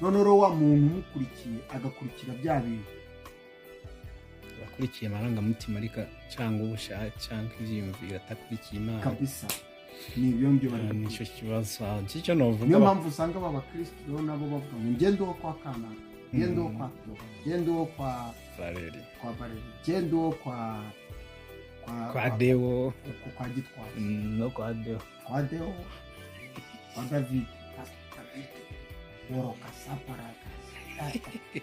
none rero wa muntu umukurikiye agakurikira bya bintu akurikiye amarangamutima ariko cyangwa ubushake cyangwa ibyiyumviro atakurikiye Imana kabisa ni ibyo ngibyo bari nicyo kibazo cyo novuga niyo mpamvu usanga aba bakristo rero nabo bavuga ngo ngende wo kwa Kana ngende wo kwa Tyo ngende wo kwa Valeri ngende wo kwa Deo kwa Gitwaza no kwa Deo kwa David woro kasapara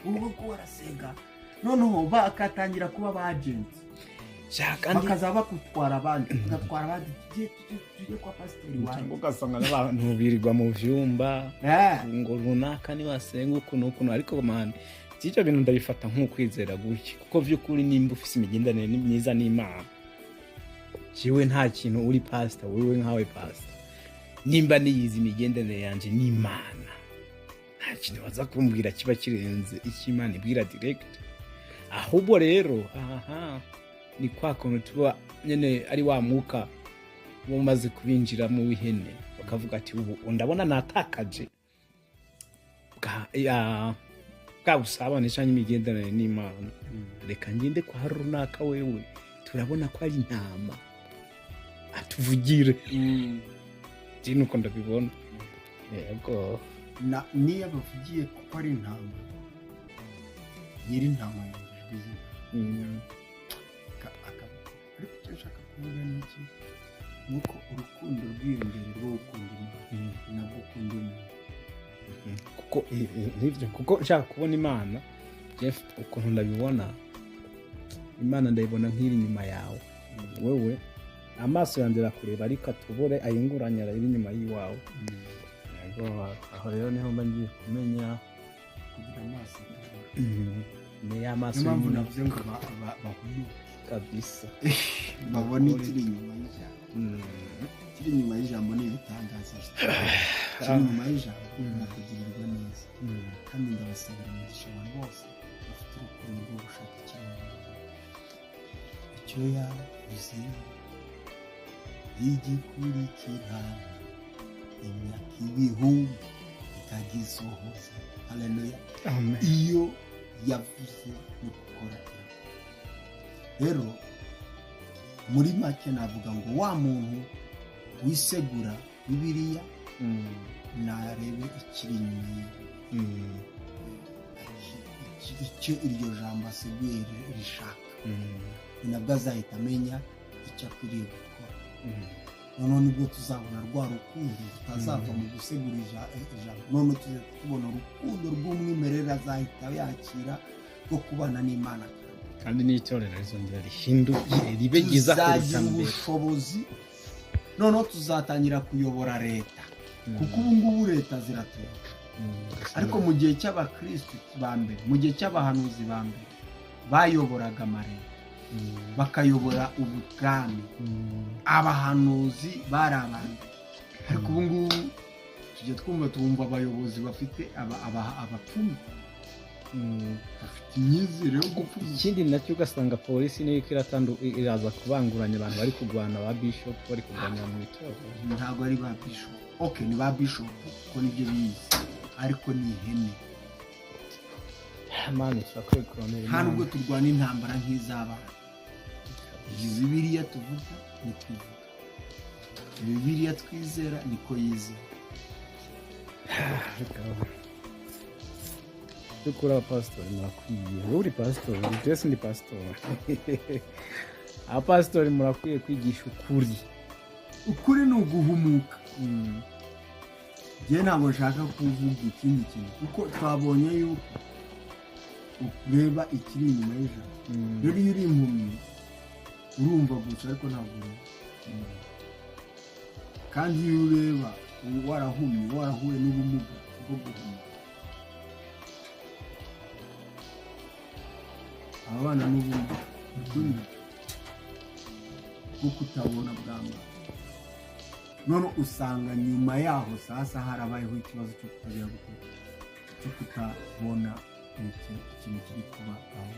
ubu ko warasenga noneho bakatangira kuba ba agent bakaza bakutwara abandi tujye kwa pasiteri wanjye ugasanga n'abantu birirwa mu vyumba ngo runaka nibasenga ukuntu ariko man icyo bintu ndabifata nk'ukwizera guke kuko vy'ukuri nimba ufise imigendanire myiza n'Imana jiwe nta kintu uri pastor wewe nkawe pastor nimba niyizi imigendanire yanje n'Imana nta kintu baza kumbwira kiba kirenze iki Imana ibwira direct ahubwo rero ni kwa kuntu tuba nyene ari wa mwuka umaze kubinjiramo w'ihene bakavuga ati ubu ndabona natakaje bwa busabane cyangwa imigenderanire n'Imana, reka ngende kwa runaka wewe turabona ko ari intama atuvugire. Jino uko ndabibona. Yego niyo bavugiye ko ari intama, nyiri intama yumvijwe izina ariko icyo nshaka kuvuga ni iki, nuko urukundo rwiyongera rwo gukunda Imana nabwo ukunda umuntu. Kuko nivyo, kuko nshaka kubona Imana Jeff, ukuntu ndabibona Imana ndayibona nk'iri inyuma yawe wewe, amaso yanjye arakureba ariko atubure ayinguranya ari inyuma yiwawe. Yego aho rero niho mba ngiye kumenya kugira amaso ni amaso impamvu navuze ngo bahumuke kabisa babone ikiri inyuma y'ijambo. Ikiri inyuma y'ijambo ni ibitangaza, ikiri inyuma y'ijambo nakugirirwa neza. Kandi ndabasabira umugisha abantu bose bafite urukundo rwo gushaka ikintu icyo yavuze igikurikira imyaka ibihumbi ikagisohoza. Haleluya. Iyo yavuze no gukora. Rero muri make navuga ngo wa muntu wisegura Bibiliya narebe ikiri inyuma ye, icyo iryo jambo aseguye rishaka, ni nabwo azahita amenya icyo akwiriye gukora. Noneho nibwo tuzabona rwa rukundo tutazava mu gusegura ijambo, noneho tubona urukundo rw'umwimerere azahita yakira rwo kubana n'Imana, kandi n'itorero rizongera rihinduke ribe ryiza kuruta mbere. Ubushobozi noneho tuzatangira kuyobora leta, kuko ubu ngubu leta ziratera. Ariko mu gihe cy'abakristo ba mbere, mu gihe cy'abahanuzi ba mbere, bayoboraga amareta bakayobora ubwami. Abahanuzi bari abantu, ariko ubu ngubu tujya twumva abayobozi bafite abapfumu bafite imyizere yo gupfa. Ikindi nacyo ugasanga polisi niyo iraza kubanguranya abantu bari kurwana, ba bishop bari kurwanira mu itorero. Ntabwo ari ba bishop, ni ba bishop kuko nibyo bize, ariko ni ihene. Imana ishaka kuronera, nta nubwo turwana intambara nk'iz'abana. Bibiliya tuvuga ni twivuga, Bibiliya twizera niko yizera. Dukura abapasitori murakwiye, wowe uri pasitori, Jesse ndi pasitori. Abapasitori murakwiye kwigisha ukuri. Ukuri ni uguhumuka. Njye ntabwo nshaka kuvuga ikindi kintu, kuko twabonye yuko ureba ikiri inyuma y'ijambo. Rero iyo uri impumyi urumva gusa ariko ntabwo ureba. Kandi iyo ureba warahumye, warahuye n'ubumuga bwo guhuma. Abana n'ubumuga bwo kutabona bwamba, none usanga nyuma yaho sasa harabayeho ikibazo cyo kutagira gukora, cyo kutabona ikintu kiri kuba aho.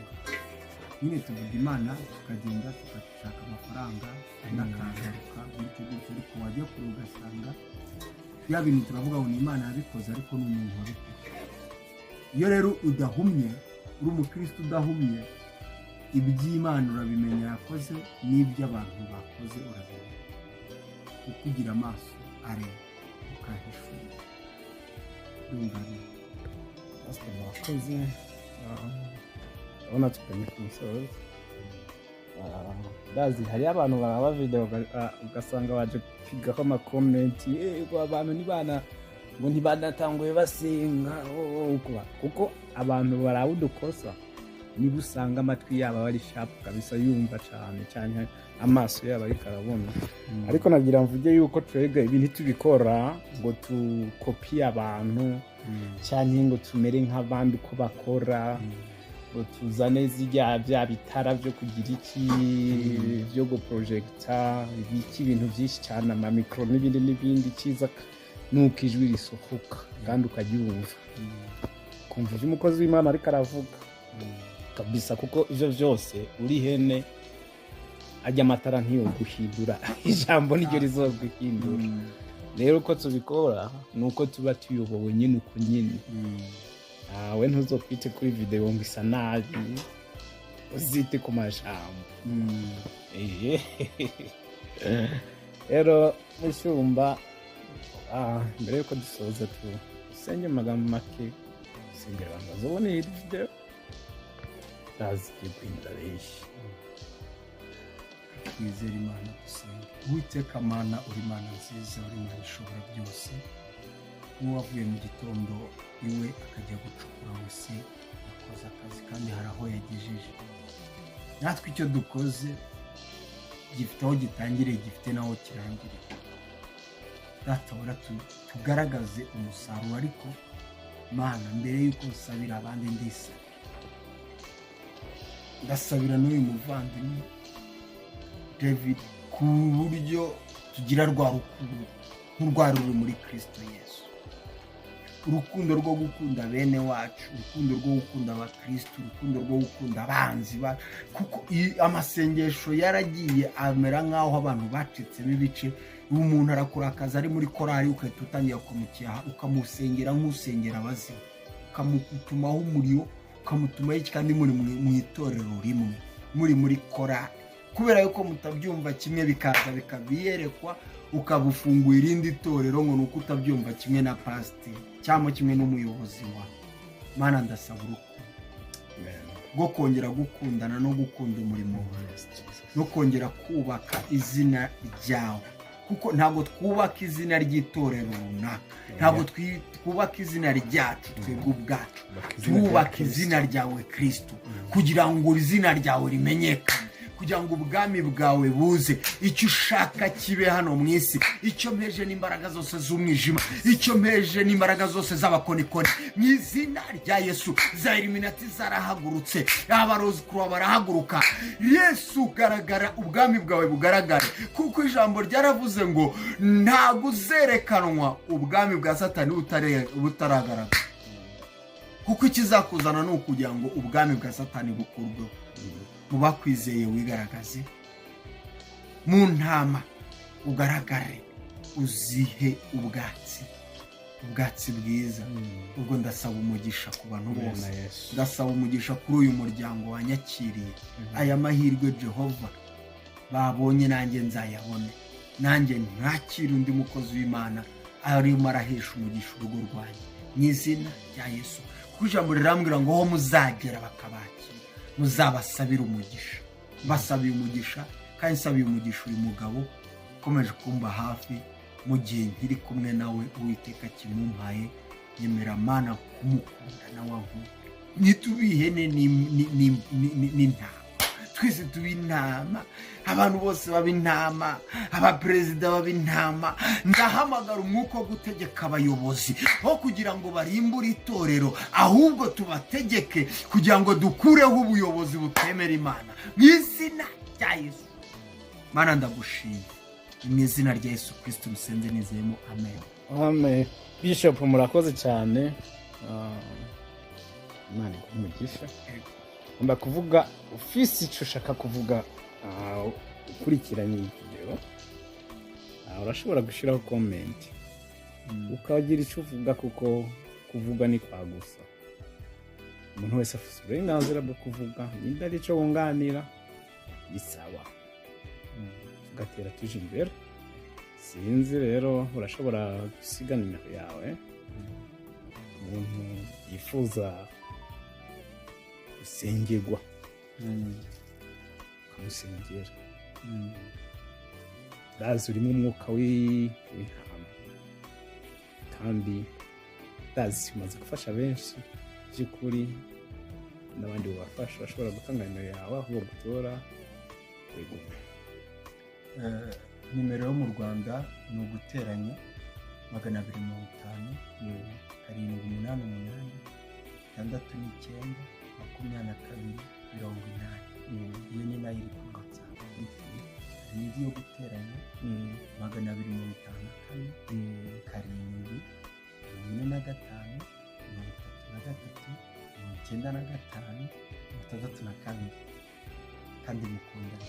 Nyine tuvuga Imana tukagenda tugashaka amafaranga n'akagaruka bityo bityo, ariko wajya kure ugasanga ya bintu turavuga ngo ni Imana yabikoze ariko ni umuntu wabikoze. Iyo rero udahumye, uri umukristo udahumye, iby'Imana urabimenya yakoze n'iby'abantu bakoze urabimenya, ukugira amaso areba ukahishura. Ndumva rero pastor wakoze, urabona tuganye ku musozi. Ndazi hari abantu baraba video ugasanga baje kwigaho amakomenti, abantu nibana ngo ntibanatanguye basenga, kuko abantu baraba udukosa niba usanga amatwi yabo bari sharp kabisa, yumva cyane amaso yabo ari karabona. Ariko nagira mvuge yuko twega ibintu tubikora ngo tukopiye abantu cyane ngo tumere nk'abandi uko bakora, ngo tuzane bya bitara byo kugira iki, byo go projector, ibintu byinshi cyane, ama micro n'ibindi cyiza, nuko ijwi risohoka kandi ukabyumva kumva uje umukozi w'Imana ariko aravuga kabisa. Kuko ivyo byose uri hene ajya amatara ntiyoguhindura ijambo niryo rizoguhindura. Rero uko tubikora ni uko tuba tuyobowe nyine uko nyine. We ntuzokwite kuri video ngo isa nabi, uzite ku majambo. Rero mushumba, mbere yuko dusoza dusenge amagambo make, dusengera abantu bazobona iyi video bazigiye guhindura benshi. Twizere Imana dusenge. Uwiteka Mana, uri Imana nziza, uri Imana ishobora byose. N'uwavuye mu gitondo iwe akajya gucukura wese yakoze akazi kandi hari aho yagejeje. Natwe icyo dukoze gifite aho gitangiriye, gifite n'aho kirangiriye. Databura tugaragaze umusaruro, ariko Mana mbere yuko usabira abandi ndasabira n'uyu muvandimwe David ku buryo tugira rwa rukundo nk'urwari ruri muri Kristo Yesu. Urukundo rwo gukunda bene wacu, urukundo rwo gukunda abakristo, urukundo rwo gukunda abanzi bacu, kuko amasengesho yaragiye amera nk'aho abantu bacitsemo ibice. Umuntu arakurakaza ari muri korali, ukahita utangira kumucyaha, ukamusengera nk'usengera abazimu, ukamutumaho umuriro, ukamutumaho iki, kandi muri mu itorero rimwe, muri korali. Kubera yuko mutabyumva kimwe bikaza bikabiyerekwa, ukabufunguye irindi torero ngo nuko utabyumva kimwe na pastor cyangwa kimwe n'umuyobozi wawe. Mana ndasaba urukundo rwo kongera gukundana no gukunda umurimo wawe, no kongera kubaka izina ryawe, kuko ntabwo twubaka izina ry'itorero runaka, ntabwo twubaka izina ryacu twebwe ubwacu, twubaka izina ryawe Kristo, kugira ngo izina ryawe rimenyekane, kugira ngo ubwami bwawe buze, icyo ushaka kibe hano mu isi. Icyo mpeje n'imbaraga zose z'umwijima, icyo mpeje n'imbaraga zose z'abakonikoni, mu izina rya Yesu. Za Illuminati zarahagurutse, abarozi kuruwa barahaguruka. Yesu garagara, ubwami bwawe bugaragare, kuko ijambo ryaravuze ngo ntabwo uzerekanwa ubwami bwa Satani butaragaragara, kuko ikizakuzana ni ukugira ngo ubwami bwa Satani bukurweho. Mu bakwizeye wigaragaze, mu ntama ugaragare, uzihe ubwatsi bwiza. Ubwo ndasaba umugisha ku bantu bose, ndasaba umugisha kuri uyu muryango wanyakiriye. Aya mahirwe Jehova babonye nanjye nzayabone, nanjye ntakire undi mukozi w'Imana arimo arahesha umugisha urugo rwanjye, mu izina rya Yesu. Kuko ijambo rirambwira ngo aho muzagera bakabakira, muzabasabira umugisha. Basabiye umugisha, kandi sabiye umugisha uyu mugabo ukomeje kumba hafi mu gihe nkiri kumwe nawe. Uwiteka kimumpaye, nyemera Mana kumukunda nawe aho nitubihene n'intama, twese tuba intama, abantu bose baba intama, abaperezida baba intama. Ndahamagara umwuka wo gutegeka abayobozi aho kugira ngo barimbure itorero, ahubwo tubategeke kugira ngo dukureho ubuyobozi butemera Imana, mu izina rya Yesu. Mana ndagushimye, mu izina rya Yesu Kristo musenze nizeyemo, amen. Amen. Bishop murakoze cyane, Imana ikumugisha. Ngomba kuvuga ufise icyo ushaka kuvuga ukurikiranye iyi video, urashobora gushyiraho comment ukagira icyo uvuga, kuko kuvuga ni kwa gusa. Umuntu wese afite uburenganzira bwo kuvuga, nimba ari icyo wunganira isawa, tugatera tuje imbere. Sinzi rero urashobora gusiga nimero yawe, umuntu yifuza gusengerwa ukamusengera. Ndazi urimo umwuka w'intama, kandi ndazi umaze gufasha benshi by'ukuri, n'abandi bubafasha. Bashobora gutanga nimero yawe aho gutora. Nimero yo mu Rwanda ni uguteranya 250 788 69 22 80. Iyo ni nayo iri ku WhatsApp. Indi yo guteranya 254 7 45 33 95 62 kandi mukundana.